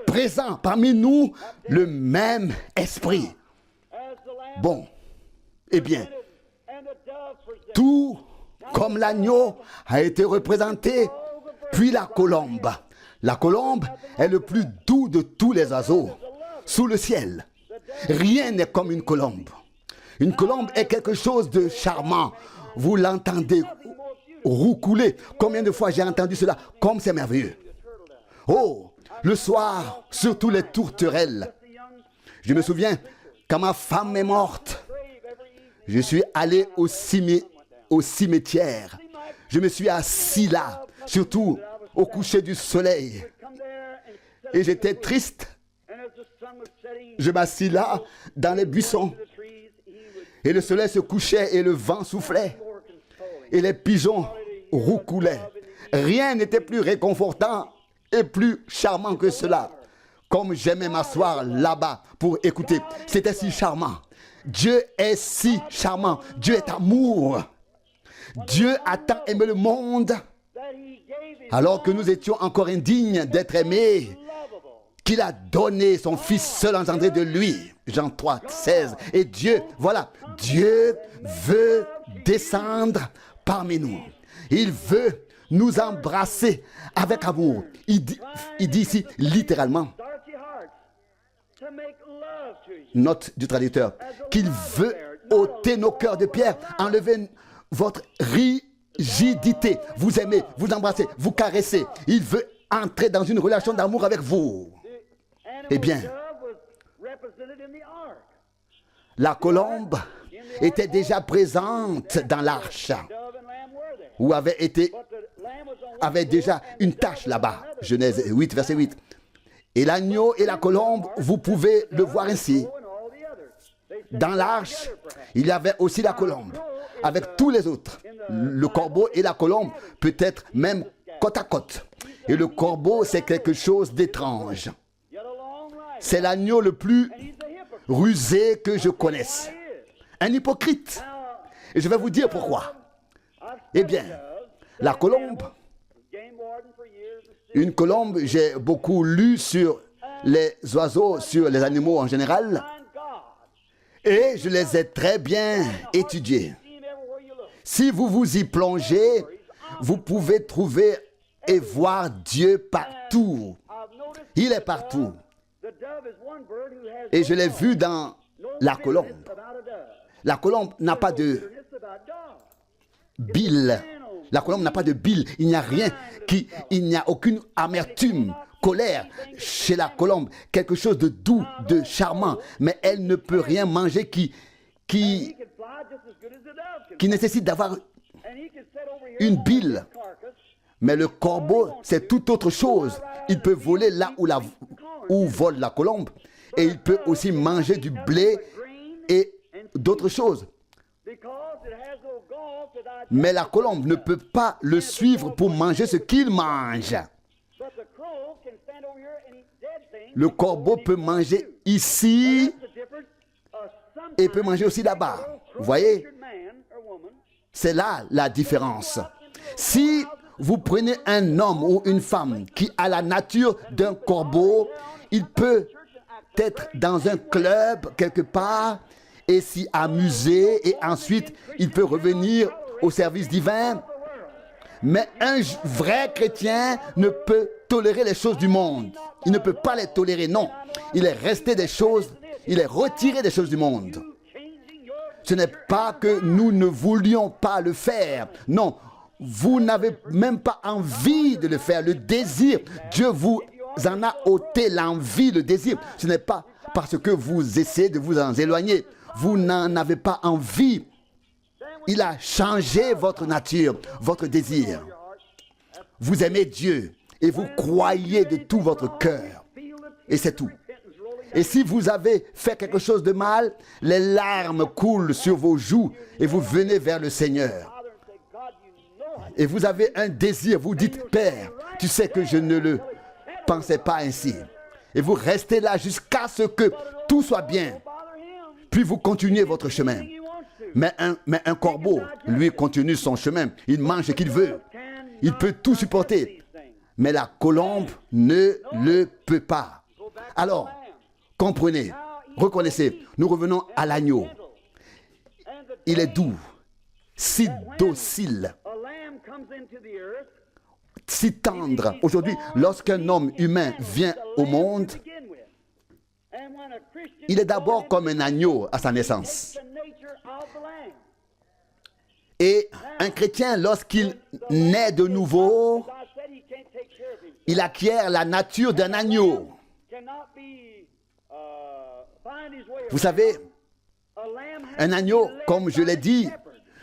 présent parmi nous, le même esprit. Bon, eh bien, tout comme l'agneau a été représenté, puis la colombe. La colombe est le plus doux de tous les oiseaux sous le ciel. Rien n'est comme une colombe. Une colombe est quelque chose de charmant. Vous l'entendez roucouler. Combien de fois j'ai entendu cela? Comme c'est merveilleux. Oh, le soir, surtout les tourterelles. Je me souviens, quand ma femme est morte, je suis allé au cimetière. Je me suis assis là, surtout au coucher du soleil. Et j'étais triste. Je m'assis là, dans les buissons. Et le soleil se couchait et le vent soufflait. Et les pigeons roucoulaient. Rien n'était plus réconfortant et plus charmant que cela. Comme j'aimais m'asseoir là-bas pour écouter. C'était si charmant. Dieu est si charmant. Dieu est amour. Dieu a tant aimé le monde alors que nous étions encore indignes d'être aimés, qu'il a donné son Fils seul engendré de lui. Jean 3, 16. Et Dieu, voilà, Dieu veut descendre parmi nous. Il veut nous embrasser avec amour. Il dit ici littéralement, note du traducteur, qu'il veut ôter nos cœurs de pierre, enlever votre rigidité, vous aimez, vous embrassez, vous caressez. Il veut entrer dans une relation d'amour avec vous. Eh bien, la colombe était déjà présente dans l'arche, où avait déjà une tache là-bas. Genèse 8, verset 8. Et l'agneau et la colombe, vous pouvez le voir ainsi. Dans l'arche, il y avait aussi la colombe, avec tous les autres. Le corbeau et la colombe, peut-être même côte à côte. Et le corbeau, c'est quelque chose d'étrange. C'est l'agneau le plus rusé que je connaisse. Un hypocrite. Et je vais vous dire pourquoi. Eh bien, la colombe, une colombe, j'ai beaucoup lu sur les oiseaux, sur les animaux en général, et je les ai très bien étudiés. Si vous vous y plongez, vous pouvez trouver et voir Dieu partout. Il est partout. Et je l'ai vu dans la colombe. La colombe n'a pas de bile. La colombe n'a pas de bile. Il n'y a rien il n'y a aucune amertume, colère chez la colombe. Quelque chose de doux, de charmant. Mais elle ne peut rien manger qui nécessite d'avoir une bile. Mais le corbeau, c'est tout autre chose. Il peut voler là où vole la colombe. Et il peut aussi manger du blé et d'autres choses. Mais la colombe ne peut pas le suivre pour manger ce qu'il mange. Le corbeau peut manger ici et peut manger aussi là-bas. Vous voyez? C'est là la différence. Si vous prenez un homme ou une femme qui a la nature d'un corbeau, il peut être dans un club quelque part et s'y amuser et ensuite il peut revenir au service divin. Mais un vrai chrétien ne peut tolérer les choses du monde. Il ne peut pas les tolérer, non. Il est resté des choses, il est retiré des choses du monde. Ce n'est pas que nous ne voulions pas le faire. Non, vous n'avez même pas envie de le faire. Le désir, Dieu vous en a ôté l'envie, le désir. Ce n'est pas parce que vous essayez de vous en éloigner. Vous n'en avez pas envie. Il a changé votre nature, votre désir. Vous aimez Dieu et vous croyez de tout votre cœur. Et c'est tout. Et si vous avez fait quelque chose de mal, les larmes coulent sur vos joues et vous venez vers le Seigneur. Et vous avez un désir, vous dites, Père, tu sais que je ne le pensais pas ainsi. Et vous restez là jusqu'à ce que tout soit bien. Puis vous continuez votre chemin. Mais un corbeau, lui, continue son chemin. Il mange ce qu'il veut. Il peut tout supporter. Mais la colombe ne le peut pas. Alors, comprenez, reconnaissez, nous revenons à l'agneau. Il est doux, si docile, si tendre. Aujourd'hui, lorsqu'un homme humain vient au monde, il est d'abord comme un agneau à sa naissance. Et un chrétien, lorsqu'il naît de nouveau, il acquiert la nature d'un agneau. Vous savez, un agneau, comme je l'ai dit,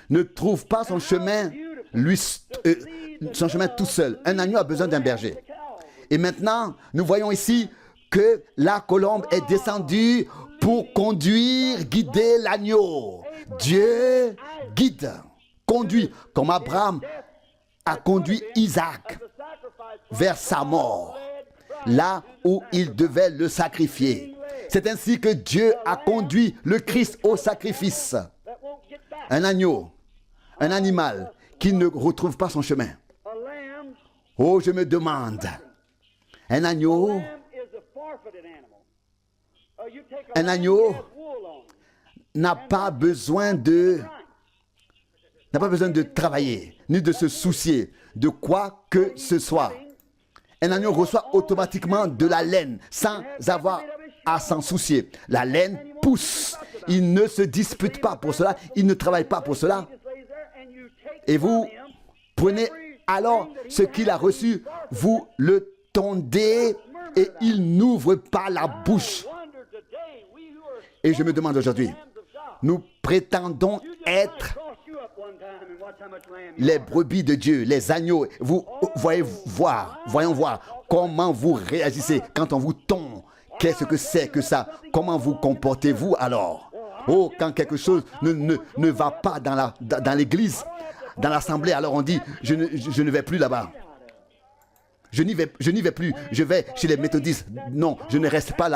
ne trouve pas son chemin, son chemin tout seul. Un agneau a besoin d'un berger. Et maintenant, nous voyons ici que la colombe est descendue pour conduire, guider l'agneau. Dieu guide, conduit, comme Abraham a conduit Isaac vers sa mort. là où il devait le sacrifier. C'est ainsi que Dieu a conduit le Christ au sacrifice. Un agneau, un animal qui ne retrouve pas son chemin. Oh, je me demande, un agneau n'a pas besoin de travailler, ni de se soucier de quoi que ce soit. Un agneau reçoit automatiquement de la laine sans avoir à s'en soucier. La laine pousse. Il ne se dispute pas pour cela, il ne travaille pas pour cela. Et vous prenez alors ce qu'il a reçu, vous le tondez et il n'ouvre pas la bouche. Et je me demande aujourd'hui, nous prétendons être les brebis de Dieu, les agneaux. Voyons voir comment vous réagissez quand on vous tond. Qu'est-ce que c'est que ça? Comment vous comportez-vous alors? Oh, quand quelque chose ne va pas dans l'église, dans l'assemblée, alors on dit, je ne vais plus là-bas. Je n'y vais plus. Je vais chez les méthodistes. Non, je ne reste pas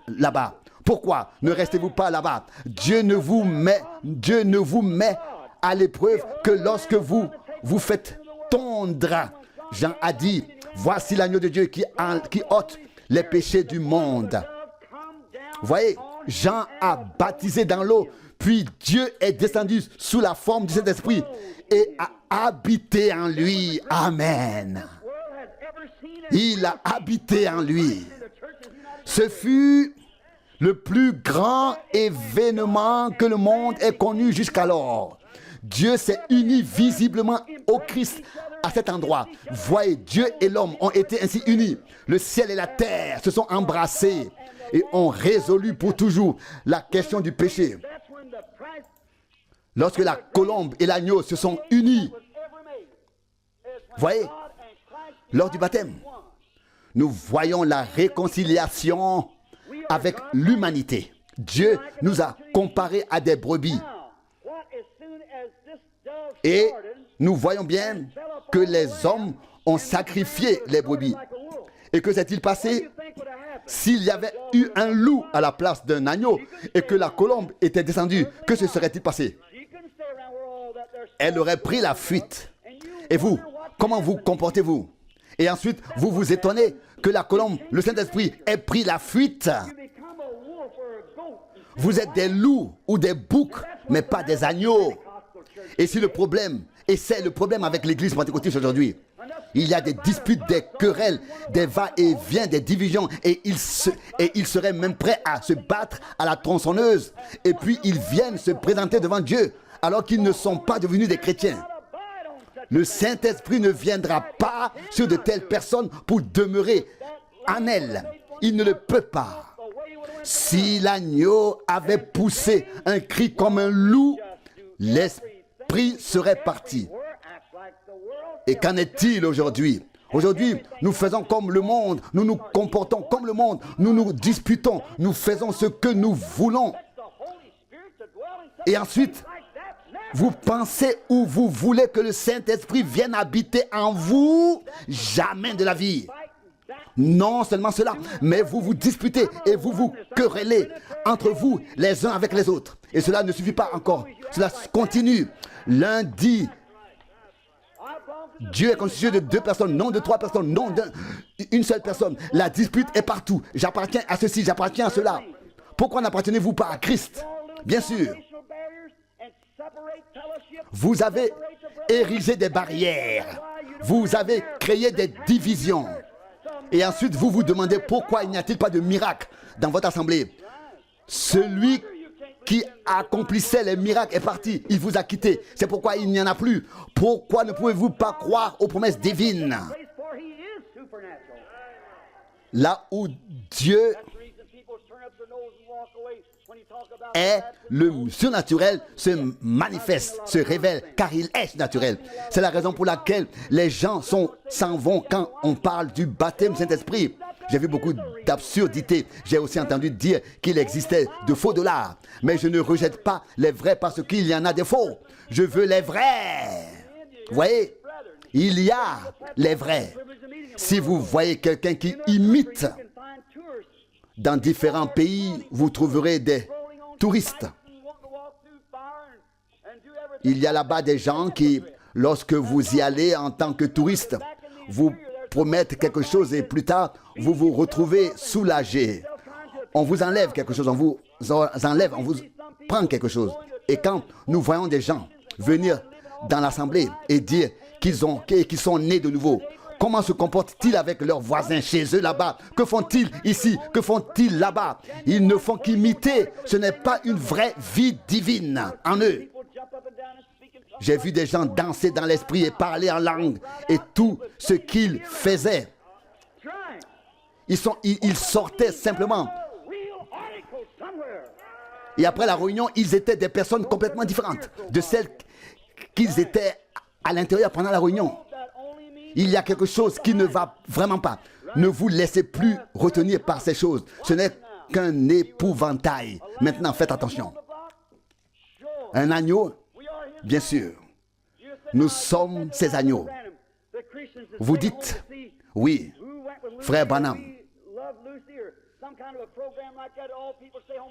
là-bas. Pourquoi ne restez-vous pas là-bas? Dieu ne vous met à l'épreuve que lorsque vous faites tondre. Jean a dit, voici l'agneau de Dieu qui ôte les péchés du monde. Voyez, Jean a baptisé dans l'eau, puis Dieu est descendu sous la forme du Saint-Esprit et a habité en lui. Amen. Il a habité en lui. Ce fut le plus grand événement que le monde ait connu jusqu'alors. Dieu s'est uni visiblement au Christ à cet endroit. Voyez, Dieu et l'homme ont été ainsi unis. Le ciel et la terre se sont embrassés et ont résolu pour toujours la question du péché. Lorsque la colombe et l'agneau se sont unis, voyez, lors du baptême, nous voyons la réconciliation avec l'humanité. Dieu nous a comparés à des brebis. Et nous voyons bien que les hommes ont sacrifié les brebis. Et que s'est-il passé? S'il y avait eu un loup à la place d'un agneau et que la colombe était descendue, que se serait-il passé? Elle aurait pris la fuite. Et vous, comment vous comportez-vous? Et ensuite, vous vous étonnez que la colombe, le Saint-Esprit, ait pris la fuite. Vous êtes des loups ou des boucs, mais pas des agneaux. Et c'est le problème avec l'église pentecôtiste aujourd'hui. Il y a des disputes, des querelles, des va-et-vient, des divisions, et ils seraient même prêts à se battre à la tronçonneuse. Et puis ils viennent se présenter devant Dieu alors qu'ils ne sont pas devenus des chrétiens. Le Saint-Esprit ne viendra pas sur de telles personnes pour demeurer en elles. Il ne le peut pas. Si l'agneau avait poussé un cri comme un loup, l'esprit serait parti. Et qu'en est-il aujourd'hui? Aujourd'hui, nous faisons comme le monde, nous nous comportons comme le monde, nous nous disputons, nous faisons ce que nous voulons. Et ensuite, vous pensez ou vous voulez que le Saint-Esprit vienne habiter en vous? Jamais de la vie. Non seulement cela, mais vous vous disputez et vous vous querellez entre vous les uns avec les autres. Et cela ne suffit pas encore. Cela continue. L'un dit, Dieu est constitué de 2 personnes, non de 3 personnes, non d'une seule personne. La dispute est partout. J'appartiens à ceci, j'appartiens à cela. Pourquoi n'appartenez-vous pas à Christ? Bien sûr. Vous avez érigé des barrières. Vous avez créé des divisions. Et ensuite, vous vous demandez pourquoi il n'y a-t-il pas de miracle dans votre assemblée. Celui qui accomplissait les miracles est parti. Il vous a quitté. C'est pourquoi il n'y en a plus. Pourquoi ne pouvez-vous pas croire aux promesses divines? Là où Dieu est, le surnaturel se manifeste, se révèle, car il est naturel. C'est la raison pour laquelle les gens s'en vont quand on parle du baptême Saint-Esprit. J'ai vu beaucoup d'absurdités. J'ai aussi entendu dire qu'il existait de faux dollars. Mais je ne rejette pas les vrais parce qu'il y en a des faux. Je veux les vrais. Vous voyez? Il y a les vrais. Si vous voyez quelqu'un qui imite, dans différents pays, vous trouverez des touristes. Il y a là-bas des gens qui, lorsque vous y allez en tant que touriste, vous promettent quelque chose et plus tard, vous vous retrouvez soulagé. On vous enlève quelque chose, on vous enlève, on vous prend quelque chose. Et quand nous voyons des gens venir dans l'assemblée et dire qu'ils sont nés de nouveau, comment se comportent-ils avec leurs voisins chez eux là-bas? Que font-ils ici? Que font-ils là-bas? Ils ne font qu'imiter. Ce n'est pas une vraie vie divine en eux. J'ai vu des gens danser dans l'esprit et parler en langue. Et tout ce qu'ils faisaient, ils sortaient simplement. Et après la réunion, ils étaient des personnes complètement différentes de celles qu'ils étaient à l'intérieur pendant la réunion. Il y a quelque chose qui ne va vraiment pas. Ne vous laissez plus retenir par ces choses. Ce n'est qu'un épouvantail. Maintenant, faites attention. Un agneau, bien sûr. Nous sommes ces agneaux. Vous dites, oui, frère Branham.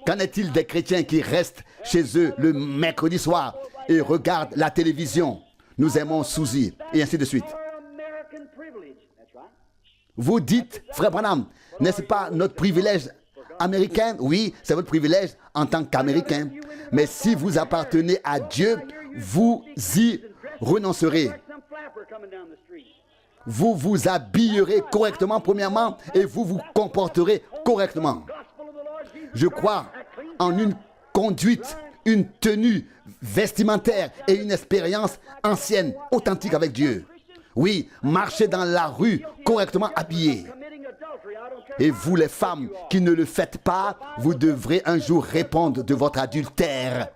Qu'en est-il des chrétiens qui restent chez eux le mercredi soir et regardent la télévision? Nous aimons Suzy, et ainsi de suite. Vous dites, frère Branham, n'est-ce pas notre privilège américain? Oui, c'est votre privilège en tant qu'Américain. Mais si vous appartenez à Dieu, vous y renoncerez. Vous vous habillerez correctement, premièrement, et vous vous comporterez correctement. Je crois en une conduite, une tenue vestimentaire et une expérience ancienne, authentique avec Dieu. Oui, marchez dans la rue correctement habillés. Et vous les femmes qui ne le faites pas, vous devrez un jour répondre de votre adultère.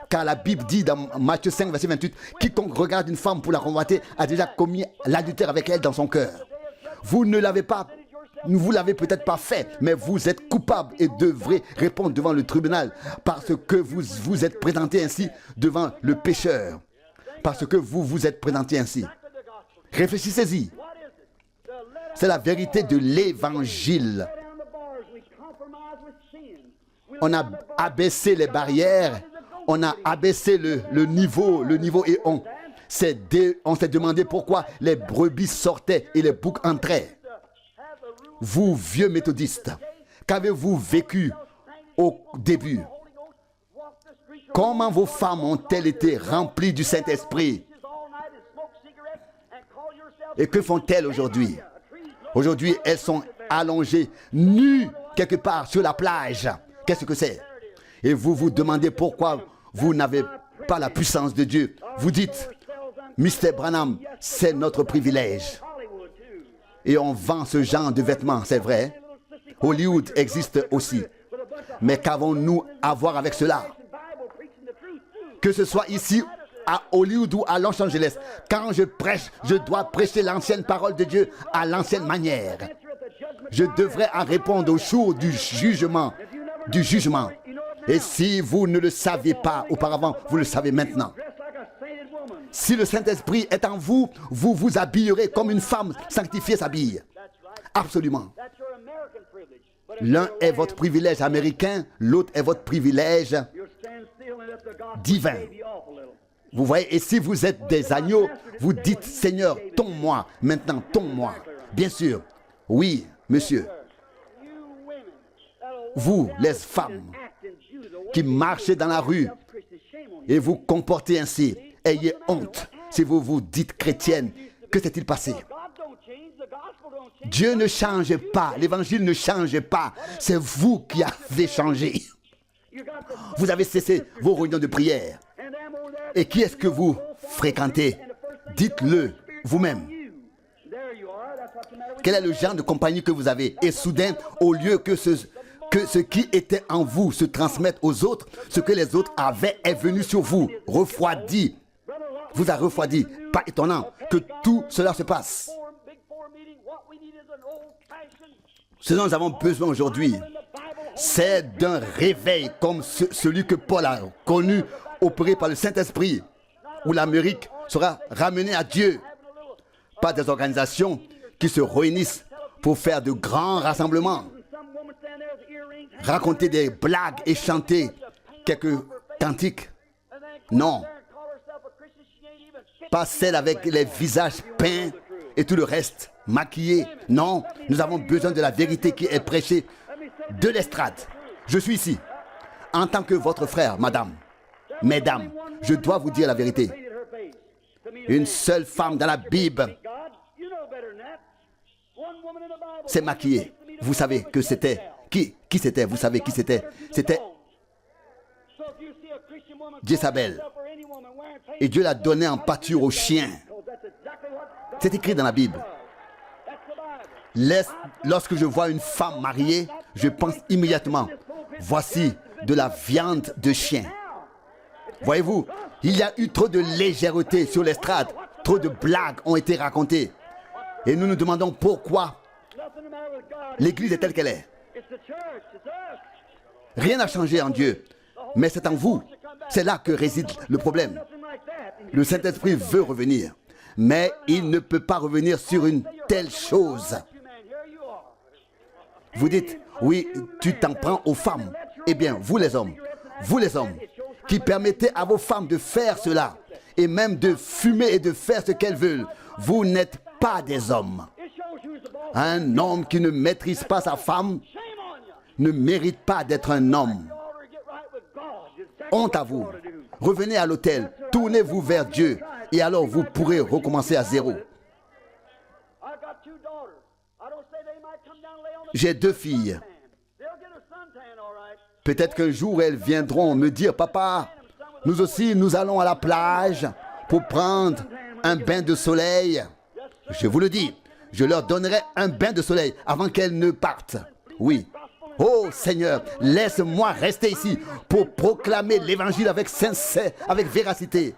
Car la Bible dit dans Matthieu 5, verset 28, quiconque regarde une femme pour la convoiter a déjà commis l'adultère avec elle dans son cœur. Vous ne l'avez pas, vous l'avez peut-être pas fait, mais vous êtes coupable et devrez répondre devant le tribunal parce que vous vous êtes présenté ainsi devant le pécheur. Parce que vous vous êtes présenté ainsi. Réfléchissez-y. C'est la vérité de l'évangile. On a abaissé les barrières, on a abaissé le niveau et on s'est demandé pourquoi les brebis sortaient et les boucs entraient. Vous, vieux méthodistes, qu'avez-vous vécu au début? Comment vos femmes ont-elles été remplies du Saint-Esprit? Et que font-elles aujourd'hui? Aujourd'hui, elles sont allongées, nues, quelque part sur la plage. Qu'est-ce que c'est? Et vous vous demandez pourquoi vous n'avez pas la puissance de Dieu. Vous dites, Mr. Branham, c'est notre privilège. Et on vend ce genre de vêtements, c'est vrai. Hollywood existe aussi. Mais qu'avons-nous à voir avec cela? Que ce soit ici, à Hollywood ou à Los Angeles, quand je prêche, je dois prêcher l'ancienne parole de Dieu à l'ancienne manière. Je devrais en répondre au jour du jugement. Et si vous ne le saviez pas auparavant, vous le savez maintenant. Si le Saint-Esprit est en vous, vous vous habillerez comme une femme sanctifiée s'habille. Absolument. L'un est votre privilège américain, l'autre est votre privilège divin. Vous voyez, et si vous êtes des agneaux, vous dites, Seigneur, tombe-moi, maintenant tombe-moi. Bien sûr, oui, monsieur. Vous, les femmes, qui marchez dans la rue et vous comportez ainsi, ayez honte si vous vous dites chrétienne. Que s'est-il passé? Dieu ne change pas, l'évangile ne change pas. C'est vous qui avez changé. Vous avez cessé vos réunions de prière. Et qui est-ce que vous fréquentez? Dites-le vous-même. Quel est le genre de compagnie que vous avez? Et soudain, au lieu que ce qui était en vous se transmette aux autres, ce que les autres avaient est venu sur vous, refroidi. Vous a refroidi. Pas étonnant que tout cela se passe. Ce dont nous avons besoin aujourd'hui, c'est d'un réveil comme celui que Paul a connu, opéré par le Saint-Esprit, où l'Amérique sera ramenée à Dieu. pas des organisations qui se réunissent pour faire de grands rassemblements, raconter des blagues et chanter quelques cantiques. Non, pas celles avec les visages peints et tout le reste, maquillés. Non, nous avons besoin de la vérité qui est prêchée de l'estrade. Je suis ici, en tant que votre frère, madame, mesdames, je dois vous dire la vérité. Une seule femme dans la Bible s'est maquillée. Vous savez que c'était qui c'était? Vous savez qui c'était? C'était Jézabel. Et Dieu l'a donné en pâture aux chiens. C'est écrit dans la Bible. Lorsque je vois une femme mariée, je pense immédiatement, voici de la viande de chien. Voyez-vous, il y a eu trop de légèreté sur l'estrade, trop de blagues ont été racontées. Et nous nous demandons pourquoi l'Église est telle qu'elle est. Rien n'a changé en Dieu, mais c'est en vous. C'est là que réside le problème. Le Saint-Esprit veut revenir, mais il ne peut pas revenir sur une telle chose. Vous dites, oui, tu t'en prends aux femmes. Eh bien, vous les hommes, qui permettez à vos femmes de faire cela, et même de fumer et de faire ce qu'elles veulent, vous n'êtes pas des hommes. Un homme qui ne maîtrise pas sa femme ne mérite pas d'être un homme. Honte à vous. Revenez à l'autel, tournez-vous vers Dieu, et alors vous pourrez recommencer à zéro. J'ai 2 filles. Peut-être qu'un jour elles viendront me dire, papa, nous aussi nous allons à la plage pour prendre un bain de soleil. Je vous le dis, je leur donnerai un bain de soleil avant qu'elles ne partent. Oui. Oh Seigneur, laisse-moi rester ici pour proclamer l'évangile avec sincérité, avec véracité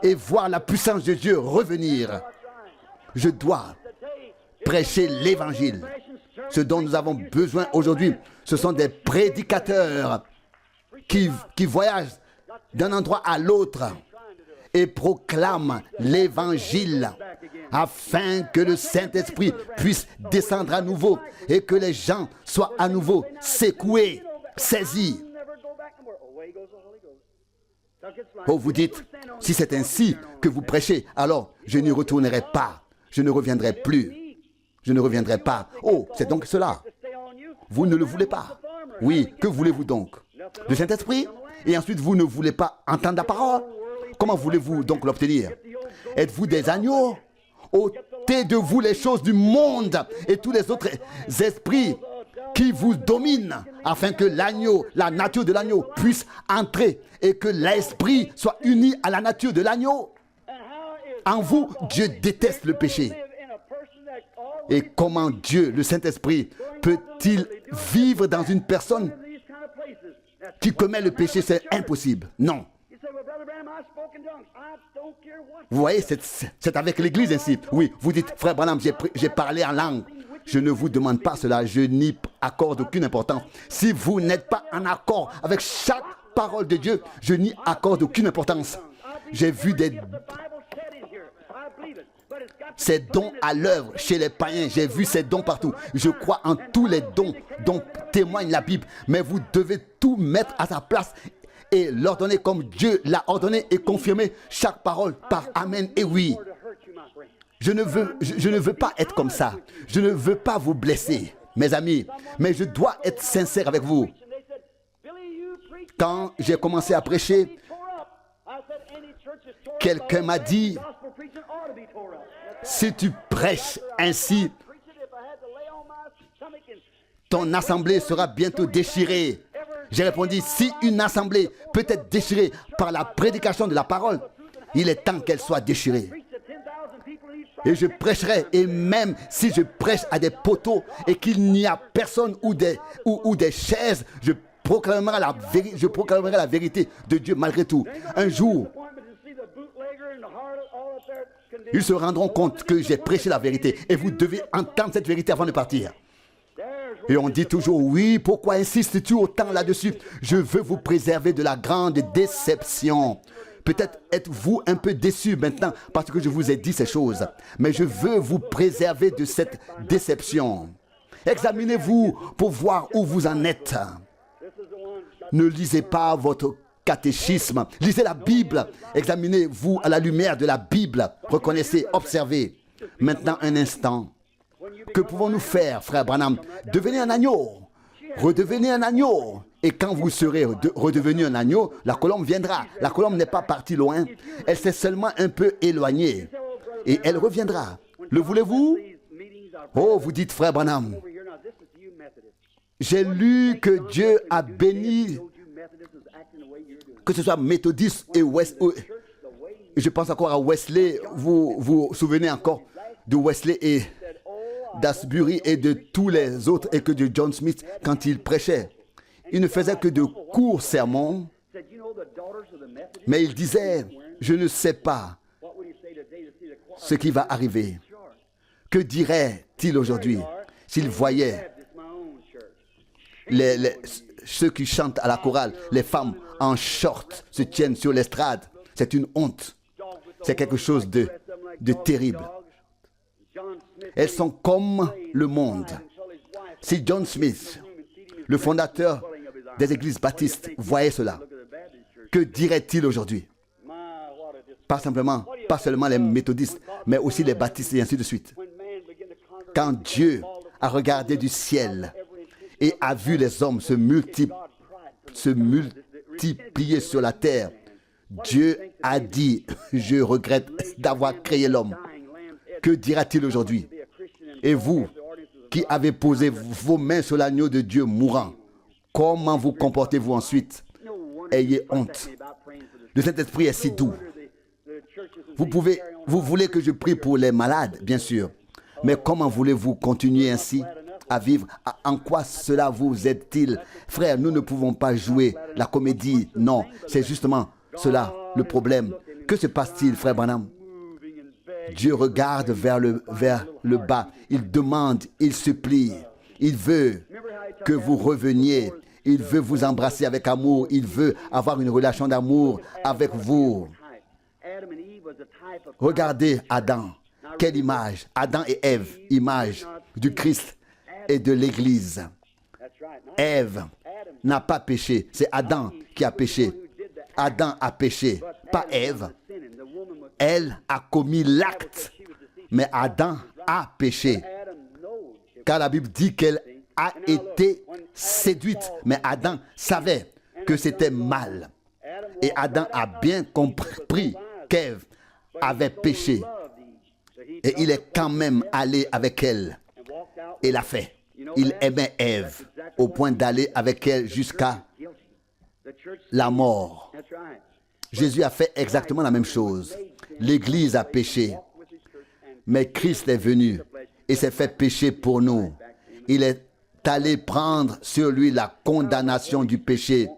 et voir la puissance de Dieu revenir. Je dois prêcher l'évangile. Ce dont nous avons besoin aujourd'hui, ce sont des prédicateurs qui voyagent d'un endroit à l'autre et proclament l'évangile afin que le Saint-Esprit puisse descendre à nouveau et que les gens soient à nouveau secoués, saisis. Oh, vous dites, si c'est ainsi que vous prêchez, alors je n'y retournerai pas, je ne reviendrai plus. Je ne reviendrai pas. Oh, c'est donc cela. Vous ne le voulez pas. Oui, que voulez-vous donc? Le Saint-Esprit? Et ensuite, vous ne voulez pas entendre la parole? Comment voulez-vous donc l'obtenir? Êtes-vous des agneaux? ôtez de vous les choses du monde et tous les autres esprits qui vous dominent, afin que l'agneau, la nature de l'agneau puisse entrer et que l'esprit soit uni à la nature de l'agneau. En vous, Dieu déteste le péché. Et comment Dieu, le Saint-Esprit, peut-il vivre dans une personne qui commet le péché? C'est impossible. Non. Vous voyez, c'est avec l'Église ainsi. Oui, vous dites, frère Branham, j'ai parlé en langue. Je ne vous demande pas cela, je n'y accorde aucune importance. Si vous n'êtes pas en accord avec chaque parole de Dieu, je n'y accorde aucune importance. J'ai vu ces dons à l'œuvre chez les païens, j'ai vu ces dons partout. Je crois en tous les dons dont témoigne la Bible, mais vous devez tout mettre à sa place et l'ordonner comme Dieu l'a ordonné et confirmer chaque parole par Amen et oui. Je ne veux pas être comme ça. Je ne veux pas vous blesser, mes amis, mais je dois être sincère avec vous. Quand j'ai commencé à prêcher, quelqu'un m'a dit, si tu prêches ainsi, ton assemblée sera bientôt déchirée. J'ai répondu, si une assemblée peut être déchirée par la prédication de la parole, il est temps qu'elle soit déchirée. Et je prêcherai, et même si je prêche à des poteaux et qu'il n'y a personne ou des chaises, je proclamerai la vérité de Dieu malgré tout. Un jour, ils se rendront compte que j'ai prêché la vérité et vous devez entendre cette vérité avant de partir. Et on dit toujours, oui, pourquoi insistes-tu autant là-dessus? Je veux vous préserver de la grande déception. Peut-être êtes-vous un peu déçu maintenant parce que je vous ai dit ces choses. Mais je veux vous préserver de cette déception. Examinez-vous pour voir où vous en êtes. Ne lisez pas votre catéchisme. Lisez la Bible. Examinez-vous à la lumière de la Bible. Reconnaissez, observez. Maintenant, un instant. Que pouvons-nous faire, frère Branham? Devenez un agneau. Redevenez un agneau. Et quand vous serez redevenu un agneau, la colombe viendra. La colombe n'est pas partie loin. Elle s'est seulement un peu éloignée. Et elle reviendra. Le voulez-vous? Oh, vous dites, frère Branham, j'ai lu que Dieu a béni, que ce soit méthodiste et je pense encore à Wesley. Vous vous souvenez encore de Wesley et d'Asbury et de tous les autres, et que de John Smith quand il prêchait. Il ne faisait que de courts sermons, mais il disait, je ne sais pas ce qui va arriver. Que dirait-il aujourd'hui s'il voyait ceux qui chantent à la chorale, les femmes en short se tiennent sur l'estrade? C'est une honte. C'est quelque chose de terrible. Elles sont comme le monde. Si John Smith, le fondateur des églises baptistes, voyait cela, que dirait-il aujourd'hui? Pas seulement les méthodistes, mais aussi les baptistes et ainsi de suite. Quand Dieu a regardé du ciel et a vu les hommes se multiplier sur la terre, Dieu a dit, je regrette d'avoir créé l'homme. Que dira-t-il aujourd'hui? Et vous, qui avez posé vos mains sur l'agneau de Dieu mourant, comment vous comportez-vous ensuite? Ayez honte. Le Saint-Esprit est si doux. Vous voulez que je prie pour les malades, bien sûr. Mais comment voulez-vous continuer ainsi à vivre? En quoi cela vous aide-t-il? Frère, nous ne pouvons pas jouer la comédie. Non, c'est justement cela le problème. Que se passe-t-il, frère Branham? Dieu regarde vers le bas. Il demande, il supplie. Il veut que vous reveniez. Il veut vous embrasser avec amour. Il veut avoir une relation d'amour avec vous. Regardez Adam. Quelle image? Adam et Ève, image du Christ et de l'Église. Ève n'a pas péché. C'est Adam qui a péché. Adam a péché, pas Ève. Elle a commis l'acte, mais Adam a péché. Car la Bible dit qu'elle a été séduite, mais Adam savait que c'était mal. Et Adam a bien compris qu'Ève avait péché. Et il est quand même allé avec elle et l'a fait. Il aimait Ève au point d'aller avec elle jusqu'à la mort. Jésus a fait exactement la même chose. L'Église a péché, mais Christ est venu et s'est fait pécher pour nous. Il est allé prendre sur lui la condamnation du péché.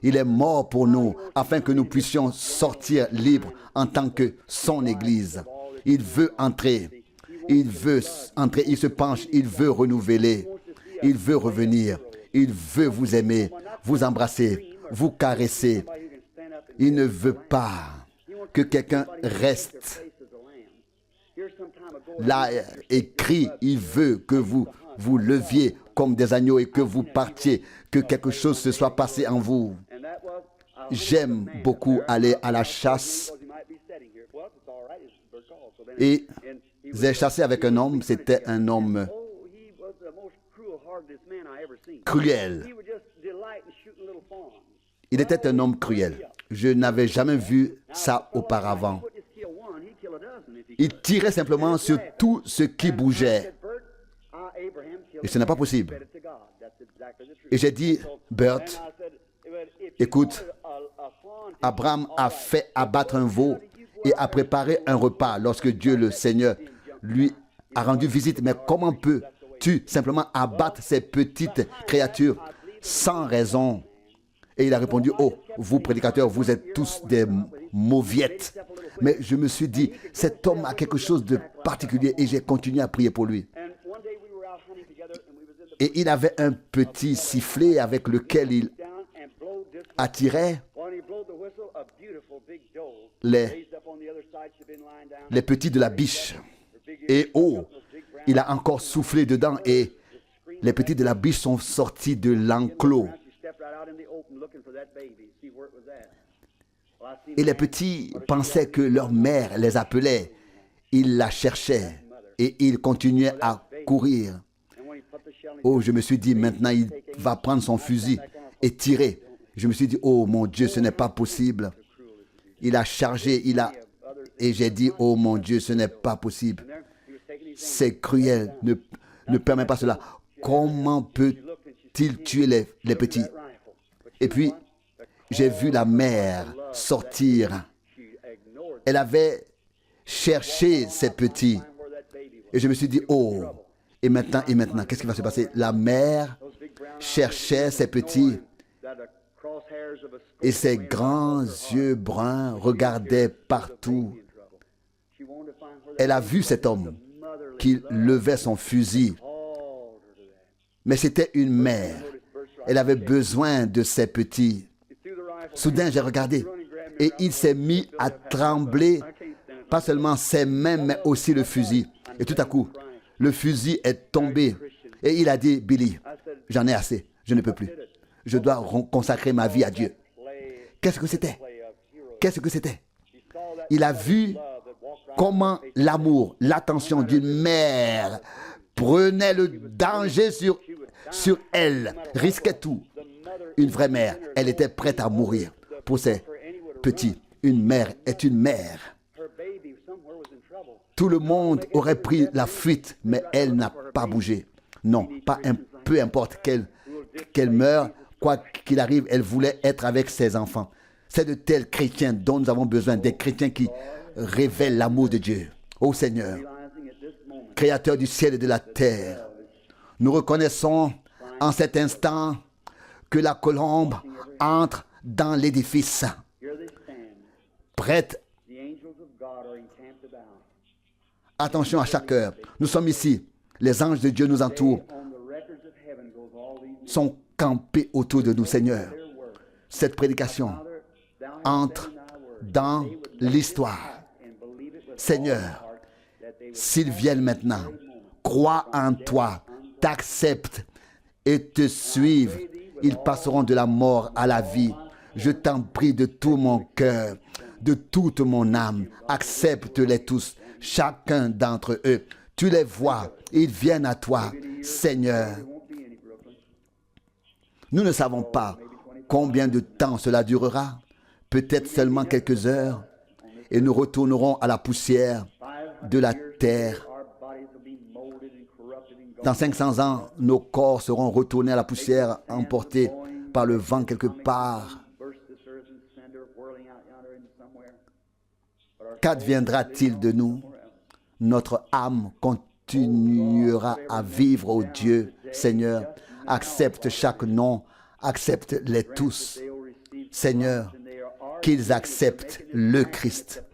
Il est mort pour nous afin que nous puissions sortir libres en tant que son Église. Il veut entrer. Il veut entrer. Il se penche. Il veut renouveler. Il veut revenir. Il veut vous aimer, vous embrasser, vous caresser. Il ne veut pas que quelqu'un reste là et crie. Il veut que vous vous leviez comme des agneaux et que vous partiez, que quelque chose se soit passé en vous. J'aime beaucoup aller à la chasse. Et j'ai chassé avec un homme, c'était un homme cruel. Il était un homme cruel. Je n'avais jamais vu ça auparavant. Il tirait simplement sur tout ce qui bougeait. Et ce n'est pas possible. Et j'ai dit, Bert, écoute, Abraham a fait abattre un veau et a préparé un repas lorsque Dieu le Seigneur lui a rendu visite. Mais comment peux-tu simplement abattre ces petites créatures sans raison? Et il a répondu, oh, vous prédicateurs, vous êtes tous des mauviettes. Mais je me suis dit, cet homme a quelque chose de particulier et j'ai continué à prier pour lui. Et il avait un petit sifflet avec lequel il attirait. les petits de la biche. Et il a encore soufflé dedans et les petits de la biche sont sortis de l'enclos. Et les petits pensaient que leur mère les appelait. Ils la cherchaient et ils continuaient à courir. Je me suis dit, maintenant il va prendre son fusil et tirer. Je me suis dit, oh mon Dieu, ce n'est pas possible. Il a chargé, et j'ai dit, oh mon Dieu, ce n'est pas possible. C'est cruel, ne permet pas cela. Comment peut-il tuer les petits? Et puis, j'ai vu la mère sortir. Elle avait cherché ses petits. Et je me suis dit, oh, et maintenant, qu'est-ce qui va se passer? La mère cherchait ses petits. Et ses grands yeux bruns regardaient partout. Elle a vu cet homme qui levait son fusil. Mais c'était une mère. Elle avait besoin de ses petits. Soudain, j'ai regardé et il s'est mis à trembler, pas seulement ses mains, mais aussi le fusil. Et tout à coup, le fusil est tombé. Et il a dit, Billy, j'en ai assez, je ne peux plus. Je dois consacrer ma vie à Dieu. Qu'est-ce que c'était? Qu'est-ce que c'était? Il a vu comment l'amour, l'attention d'une mère prenait le danger sur elle, risquait tout. Une vraie mère, elle était prête à mourir pour ses petits. Une mère est une mère. Tout le monde aurait pris la fuite, mais elle n'a pas bougé. Non, peu importe qu'elle meure, quoi qu'il arrive, elle voulait être avec ses enfants. C'est de tels chrétiens dont nous avons besoin, des chrétiens qui révèlent l'amour de Dieu. Ô Seigneur, Créateur du ciel et de la terre, nous reconnaissons en cet instant que la colombe entre dans l'édifice, prête. Attention à chaque heure. Nous sommes ici. Les anges de Dieu nous entourent, sont campés autour de nous, Seigneur. Cette prédication entre dans l'histoire. Seigneur, s'ils viennent maintenant, croient en toi, t'acceptent et te suivent, ils passeront de la mort à la vie. Je t'en prie de tout mon cœur, de toute mon âme, accepte-les tous, chacun d'entre eux. Tu les vois, ils viennent à toi, Seigneur. Nous ne savons pas combien de temps cela durera, peut-être seulement quelques heures, et nous retournerons à la poussière de la terre. Dans 500 ans, nos corps seront retournés à la poussière, emportés par le vent quelque part. Qu'adviendra-t-il de nous? Notre âme continuera à vivre, ô Dieu. Seigneur, accepte chaque nom, accepte-les tous. Seigneur, qu'ils acceptent le Christ.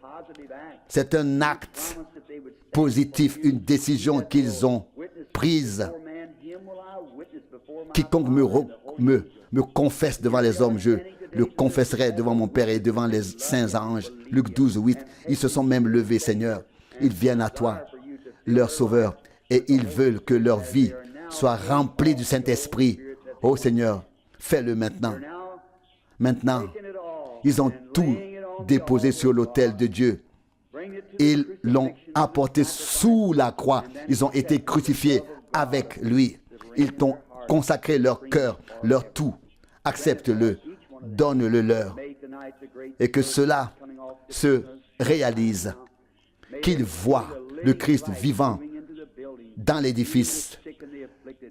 C'est un acte positif, une décision qu'ils ont prise. Quiconque me confesse devant les hommes, je le confesserai devant mon Père et devant les saints anges. Luc 12, 8. Ils se sont même levés, Seigneur. Ils viennent à toi, leur Sauveur, et ils veulent que leur vie soit remplie du Saint-Esprit. Oh Seigneur, fais-le maintenant. Maintenant, ils ont tout déposé sur l'autel de Dieu. Ils l'ont apporté sous la croix. Ils ont été crucifiés avec lui. Ils t'ont consacré leur cœur, leur tout. Accepte-le, donne-le leur. Et que cela se réalise. Qu'ils voient le Christ vivant dans l'édifice,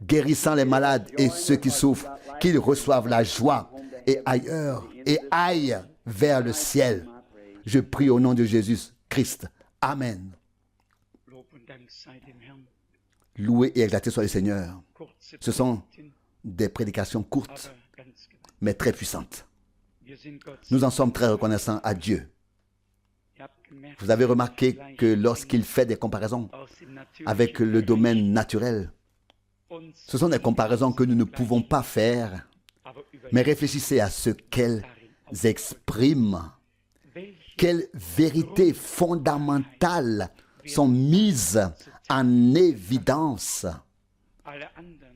guérissant les malades et ceux qui souffrent, qu'ils reçoivent la joie et aillent vers le ciel. Je prie au nom de Jésus-Christ. Amen. Loué et exalté soit le Seigneur. Ce sont des prédications courtes, mais très puissantes. Nous en sommes très reconnaissants à Dieu. Vous avez remarqué que lorsqu'il fait des comparaisons avec le domaine naturel, ce sont des comparaisons que nous ne pouvons pas faire, mais réfléchissez à ce qu'elles expriment. quelles vérités fondamentales sont mises en évidence.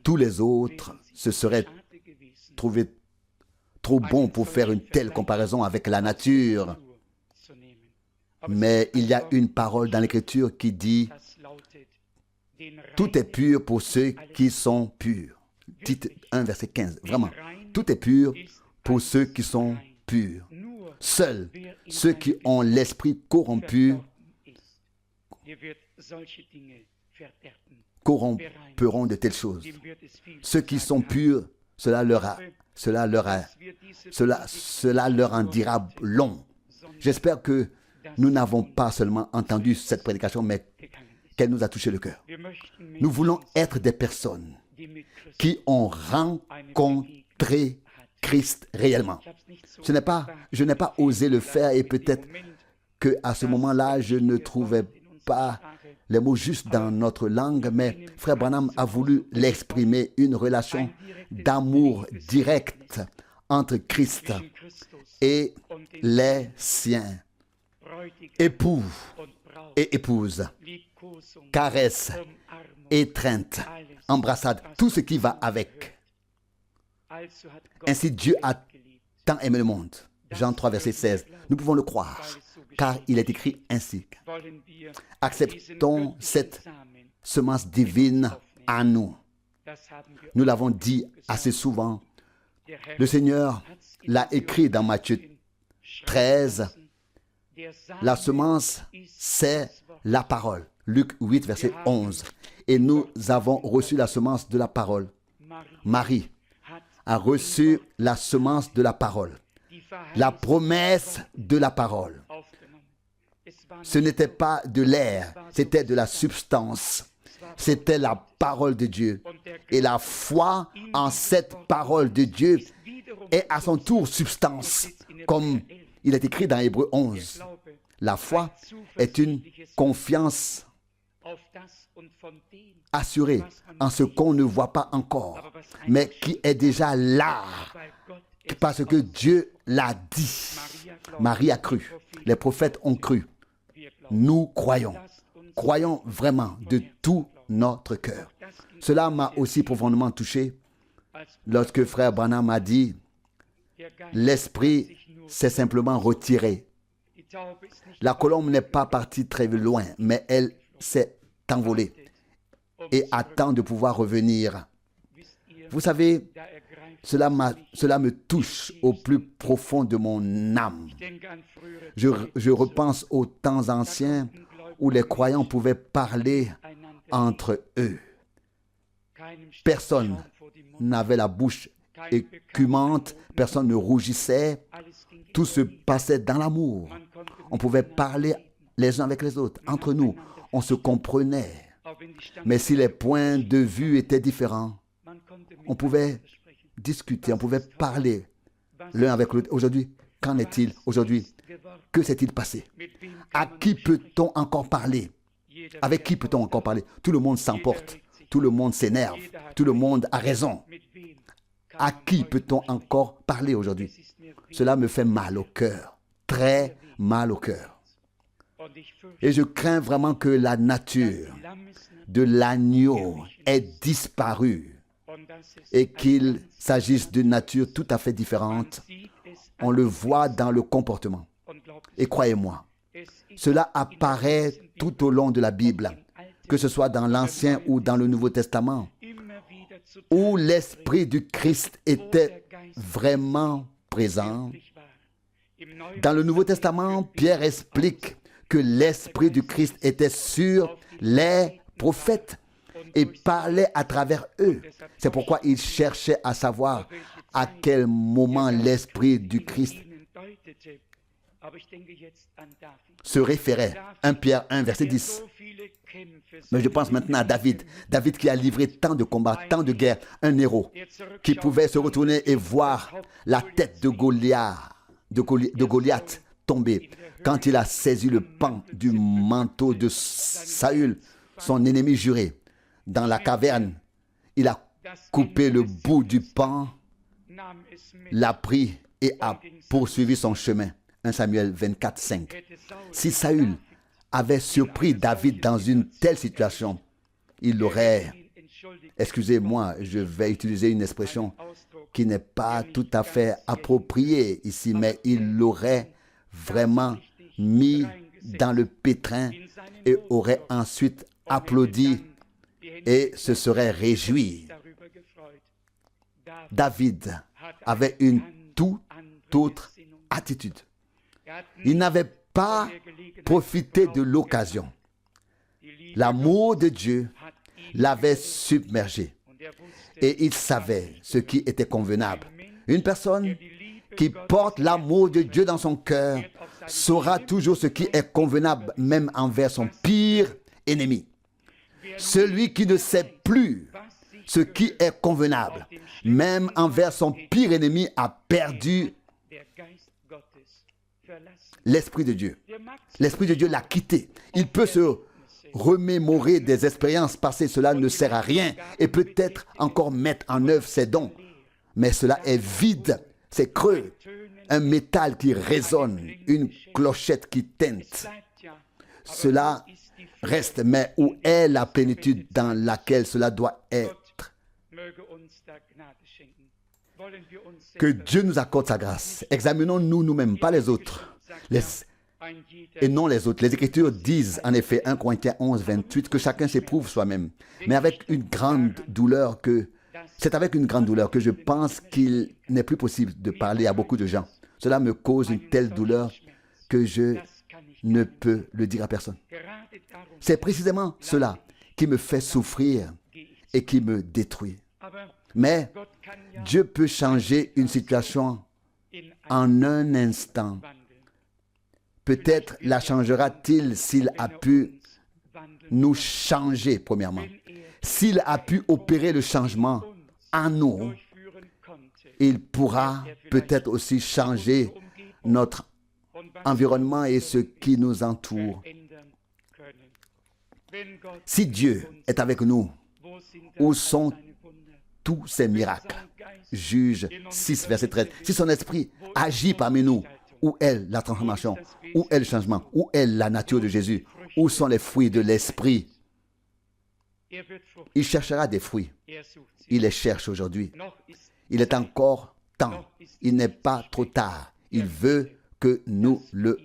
Tous les autres se seraient trouvés trop bons pour faire une telle comparaison avec la nature. Mais il y a une parole dans l'Écriture qui dit « Tout est pur pour ceux qui sont purs ». Tite 1, verset 15. Vraiment, tout est pur pour ceux qui sont purs. Seuls ceux qui ont l'esprit corrompu corromperont de telles choses. Ceux qui sont purs, cela leur en dira long. J'espère que nous n'avons pas seulement entendu cette prédication, mais qu'elle nous a touché le cœur. Nous voulons être des personnes qui ont rencontré Christ réellement. Je n'ai pas osé le faire et peut-être qu'à ce moment-là, je ne trouvais pas les mots justes dans notre langue, mais Frère Branham a voulu l'exprimer, une relation d'amour direct entre Christ et les siens. Époux et épouse, caresse, étreinte, embrassade, tout ce qui va avec. Ainsi Dieu a tant aimé le monde. Jean 3, verset 16. Nous pouvons le croire, car il est écrit ainsi. Acceptons cette semence divine à nous. Nous l'avons dit assez souvent. Le Seigneur l'a écrit dans Matthieu 13. La semence, c'est la parole. Luc 8, verset 11. Et nous avons reçu la semence de la parole. Marie a reçu la semence de la parole. La promesse de la parole. Ce n'était pas de l'air, c'était de la substance. C'était la parole de Dieu. Et la foi en cette parole de Dieu est à son tour substance, comme il est écrit dans Hébreux 11. La foi est une confiance assurée en ce qu'on ne voit pas encore, mais qui est déjà là, parce que Dieu l'a dit. Marie a cru, les prophètes ont cru. Nous croyons vraiment de tout notre cœur. Cela m'a aussi profondément touché lorsque Frère Branham a dit « L'esprit s'est simplement retiré. La colombe n'est pas partie très loin, mais elle s'est envolée et attend de pouvoir revenir. » Vous savez, cela me touche au plus profond de mon âme. Je repense aux temps anciens où les croyants pouvaient parler entre eux. Personne n'avait la bouche écumante, personne ne rougissait. Tout se passait dans l'amour. On pouvait parler les uns avec les autres. Entre nous, on se comprenait. Mais si les points de vue étaient différents, on pouvait discuter, on pouvait parler l'un avec l'autre. Aujourd'hui, qu'en est-il aujourd'hui? Que s'est-il passé? À qui peut-on encore parler? Avec qui peut-on encore parler? Tout le monde s'emporte, tout le monde s'énerve, tout le monde a raison. À qui peut-on encore parler aujourd'hui? Cela me fait mal au cœur, très mal au cœur. Et je crains vraiment que la nature de l'agneau ait disparu et qu'il s'agisse d'une nature tout à fait différente. On le voit dans le comportement. Et croyez-moi, cela apparaît tout au long de la Bible, que ce soit dans l'Ancien ou dans le Nouveau Testament, où l'Esprit du Christ était vraiment présent. Dans le Nouveau Testament, Pierre explique que l'Esprit du Christ était sur les prophètes et parlait à travers eux. C'est pourquoi il cherchait à savoir à quel moment l'Esprit du Christ se référait. 1 Pierre 1, verset 10. Mais je pense maintenant à David. David qui a livré tant de combats, tant de guerres. Un héros qui pouvait se retourner et voir la tête de Goliath tomber. Quand il a saisi le pan du manteau de Saül, son ennemi juré, dans la caverne, il a coupé le bout du pan, l'a pris et a poursuivi son chemin. 1 Samuel 24, 5. Si Saül avait surpris David dans une telle situation, il l'aurait, excusez-moi, je vais utiliser une expression qui n'est pas tout à fait appropriée ici, mais il l'aurait vraiment mis dans le pétrin et aurait ensuite applaudi et se serait réjoui. David avait une toute autre attitude. Il n'avait pas profité de l'occasion. L'amour de Dieu l'avait submergé et il savait ce qui était convenable. Une personne qui porte l'amour de Dieu dans son cœur saura toujours ce qui est convenable, même envers son pire ennemi. Celui qui ne sait plus ce qui est convenable, même envers son pire ennemi, a perdu l'Esprit de Dieu. L'Esprit de Dieu l'a quitté. Il peut se remémorer des expériences passées, cela ne sert à rien, et peut-être encore mettre en œuvre ses dons. Mais cela est vide, c'est creux, un métal qui résonne, une clochette qui tinte. Cela reste, mais où est la plénitude dans laquelle cela doit être? Que Dieu nous accorde sa grâce. Examinons-nous nous-mêmes, pas les autres. Et non les autres. Les Écritures disent en effet, 1 Corinthiens 11, 28, que chacun s'éprouve soi-même. Mais avec une grande douleur c'est avec une grande douleur que je pense qu'il n'est plus possible de parler à beaucoup de gens. Cela me cause une telle douleur que je ne peux le dire à personne. C'est précisément cela qui me fait souffrir et qui me détruit. Mais Dieu peut changer une situation en un instant. Peut-être la changera-t-il s'il a pu nous changer, premièrement. S'il a pu opérer le changement en nous, il pourra peut-être aussi changer notre environnement et ce qui nous entoure. Si Dieu est avec nous, où sont tous ces miracles? Juge 6, verset 13. Si son esprit agit parmi nous, où est la transformation? Où est le changement? Où est la nature de Jésus? Où sont les fruits de l'esprit? Il cherchera des fruits. Il les cherche aujourd'hui. Il est encore temps. Il n'est pas trop tard. Il veut que nous le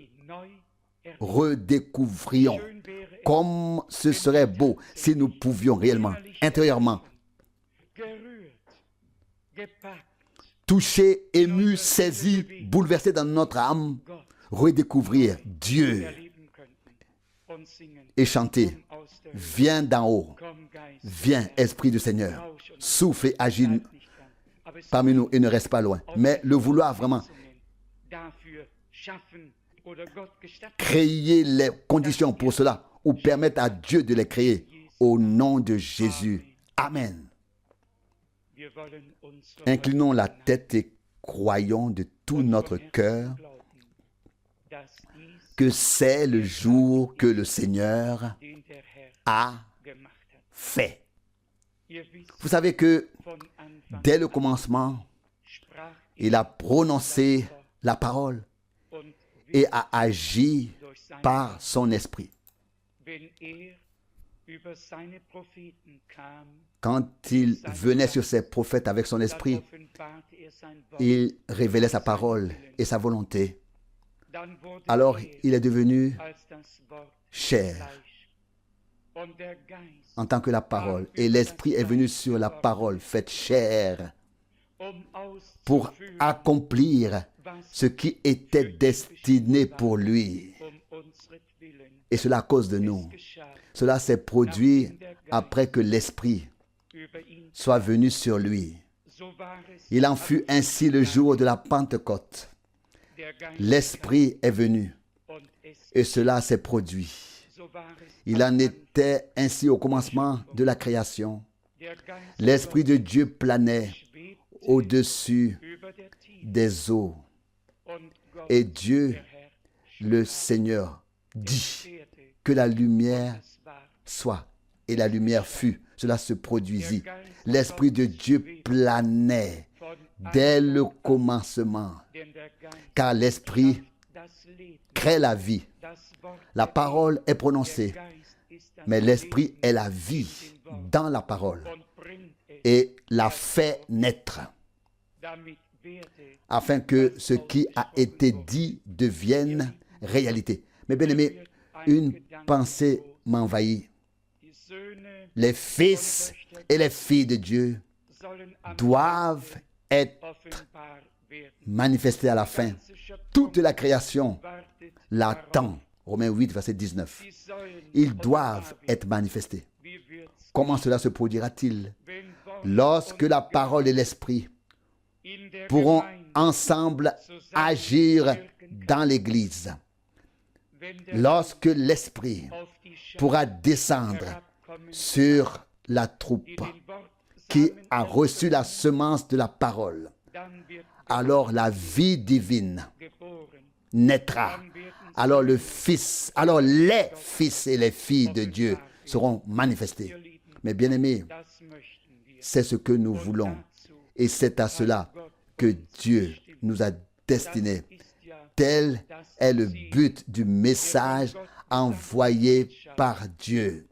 redécouvrions. Comme ce serait beau si nous pouvions réellement, intérieurement, toucher, ému, saisi, bouleversé dans notre âme, redécouvrir Dieu et chanter. Viens d'en haut, viens Esprit du Seigneur, souffle et agis parmi nous et ne reste pas loin. Mais le vouloir vraiment, créer les conditions pour cela ou permettre à Dieu de les créer au nom de Jésus. Amen. Inclinons la tête et croyons de tout notre cœur que c'est le jour que le Seigneur a fait. Vous savez que dès le commencement, il a prononcé la parole et a agi par son esprit. Quand il venait sur ses prophètes avec son esprit, il révélait sa parole et sa volonté. Alors il est devenu chair en tant que la parole. Et l'esprit est venu sur la parole faite chair pour accomplir ce qui était destiné pour lui. Et cela à cause de nous. Cela s'est produit après que l'Esprit soit venu sur lui. Il en fut ainsi le jour de la Pentecôte. L'Esprit est venu et cela s'est produit. Il en était ainsi au commencement de la création. L'Esprit de Dieu planait au-dessus des eaux. Et Dieu, le Seigneur, dit que la lumière soit. Et la lumière fut. Cela se produisit. L'Esprit de Dieu planait dès le commencement. Car l'Esprit crée la vie. La parole est prononcée, mais l'Esprit est la vie dans la parole et la fait naître, afin que ce qui a été dit devienne réalité. Mais bien aimé, une pensée m'envahit. Les fils et les filles de Dieu doivent être manifestés à la fin. Toute la création l'attend. Romains 8, verset 19. Ils doivent être manifestés. Comment cela se produira-t-il? Lorsque la parole et l'esprit pourront ensemble agir dans l'Église. Lorsque l'esprit pourra descendre sur la troupe qui a reçu la semence de la parole, alors la vie divine naîtra. Alors les fils et les filles de Dieu seront manifestés. Mais bien aimés, c'est ce que nous voulons. Et c'est à cela que Dieu nous a destinés. Tel est le but du message envoyé par Dieu.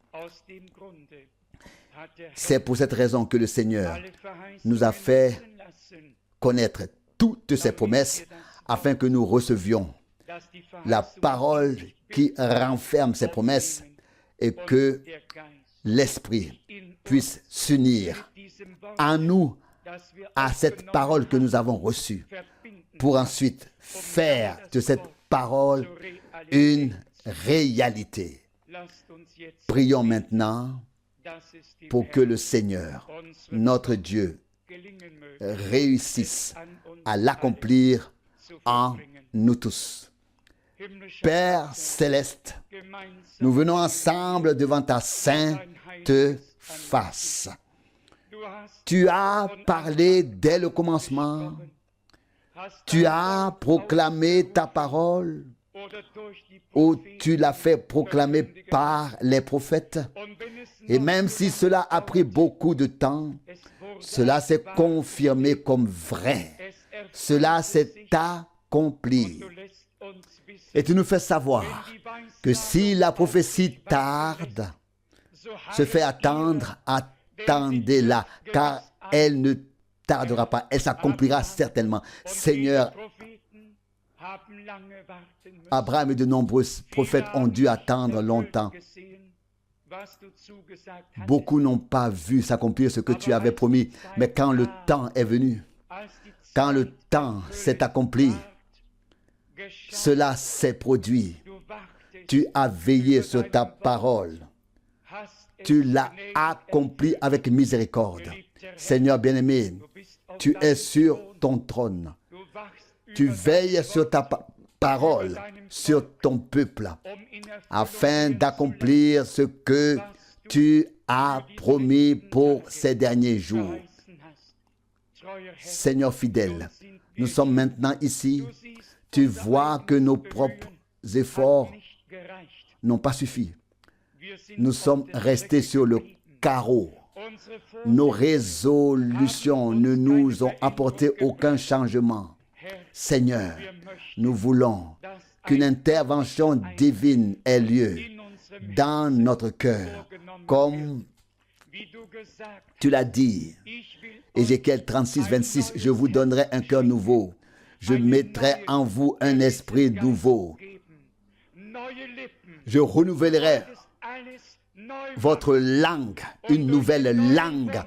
C'est pour cette raison que le Seigneur nous a fait connaître toutes ses promesses afin que nous recevions la parole qui renferme ses promesses et que l'Esprit puisse s'unir en nous à cette parole que nous avons reçue pour ensuite faire de cette parole une réalité. Prions maintenant pour que le Seigneur, notre Dieu, réussisse à l'accomplir en nous tous. Père céleste, nous venons ensemble devant ta sainte face. Tu as parlé dès le commencement. Tu as proclamé ta parole, ou tu l'as fait proclamer par les prophètes. Et même si cela a pris beaucoup de temps, cela s'est confirmé comme vrai. Cela s'est accompli. Et tu nous fais savoir que si la prophétie tarde, se fait attendre, attendez-la, car elle ne tardera pas, elle s'accomplira certainement. Seigneur, Abraham et de nombreux prophètes ont dû attendre longtemps. Beaucoup n'ont pas vu s'accomplir ce que tu avais promis, mais quand le temps est venu, quand le temps s'est accompli, cela s'est produit. Tu as veillé sur ta parole. Tu l'as accompli avec miséricorde. Seigneur bien-aimé, tu es sur ton trône. Tu veilles sur ta parole, sur ton peuple, afin d'accomplir ce que tu as promis pour ces derniers jours. Seigneur fidèle, nous sommes maintenant ici. Tu vois que nos propres efforts n'ont pas suffi. Nous sommes restés sur le carreau. Nos résolutions ne nous ont apporté aucun changement. Seigneur, nous voulons qu'une intervention divine ait lieu dans notre cœur, comme tu l'as dit. Ézéchiel 36, 26, je vous donnerai un cœur nouveau. Je mettrai en vous un esprit nouveau. Je renouvellerai votre langue, une nouvelle langue.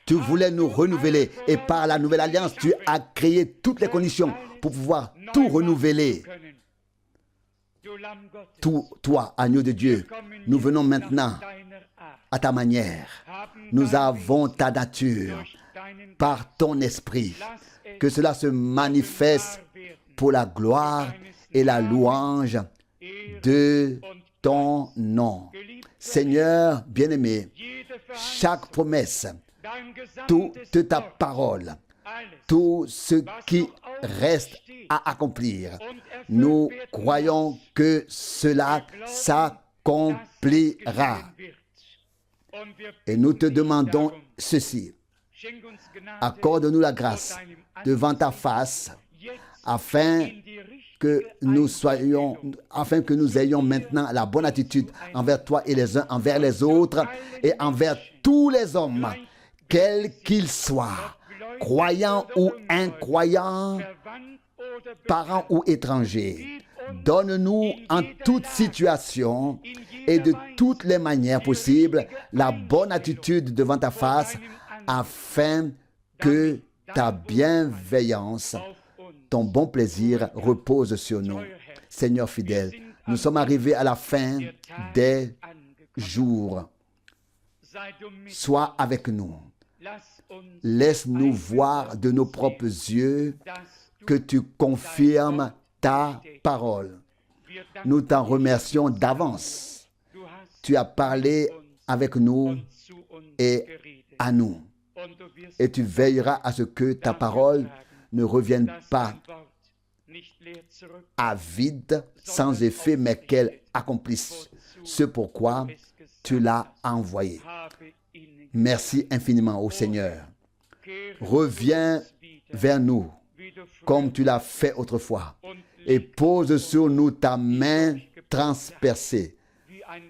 Tu voulais nous renouveler et par la nouvelle alliance, tu as créé toutes les conditions pour pouvoir tout renouveler. Toi, agneau de Dieu, nous venons maintenant à ta manière. Nous avons ta nature par ton esprit. Que cela se manifeste pour la gloire et la louange de ton nom. Seigneur bien-aimé, chaque promesse, toute ta parole, tout ce qui reste à accomplir, nous croyons que cela s'accomplira. Et nous te demandons ceci. Accorde-nous la grâce devant ta face afin que nous soyons, afin que nous ayons maintenant la bonne attitude envers toi et les uns envers les autres et envers tous les hommes, quels qu'ils soient, croyants ou incroyants, parents ou étrangers. Donne-nous en toute situation et de toutes les manières possibles la bonne attitude devant ta face, afin que ta bienveillance, ton bon plaisir repose sur nous. Seigneur fidèle, nous sommes arrivés à la fin des jours. Sois avec nous. Laisse-nous voir de nos propres yeux que tu confirmes ta parole. Nous t'en remercions d'avance. Tu as parlé avec nous et à nous. Et tu veilleras à ce que ta parole ne revienne pas à vide, sans effet, mais qu'elle accomplisse ce pourquoi tu l'as envoyé. Merci infiniment au Seigneur. Reviens vers nous comme tu l'as fait autrefois et pose sur nous ta main transpercée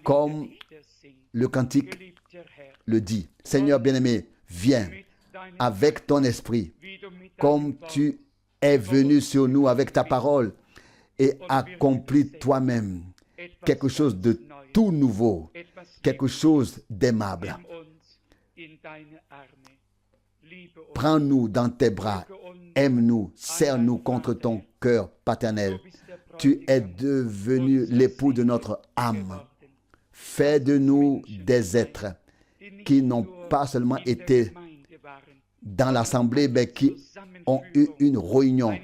comme le cantique le dit. Seigneur bien-aimé, viens avec ton esprit comme tu es venu sur nous avec ta parole et accomplis toi-même quelque chose de tout nouveau, quelque chose d'aimable. Prends-nous dans tes bras, aime-nous, serre-nous contre ton cœur paternel. Tu es devenu l'époux de notre âme. Fais de nous des êtres qui n'ont pas seulement été dans l'assemblée, mais qui ont eu une réunion,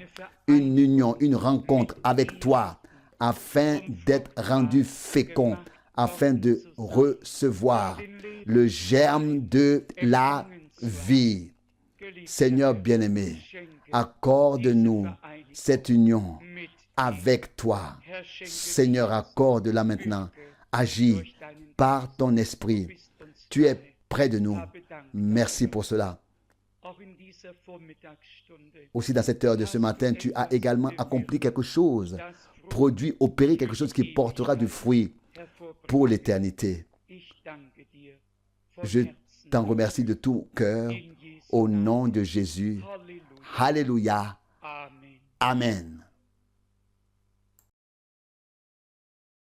une union, une rencontre avec toi, afin d'être rendus féconds, afin de recevoir le germe de la vie. Seigneur bien-aimé, accorde-nous cette union avec toi. Seigneur, accorde-la maintenant. Agis par ton esprit. Tu es près de nous. Merci pour cela. Aussi dans cette heure de ce matin, tu as également accompli quelque chose, produit, opéré quelque chose qui portera du fruit pour l'éternité. Je t'en remercie de tout cœur au nom de Jésus. Alléluia. Amen.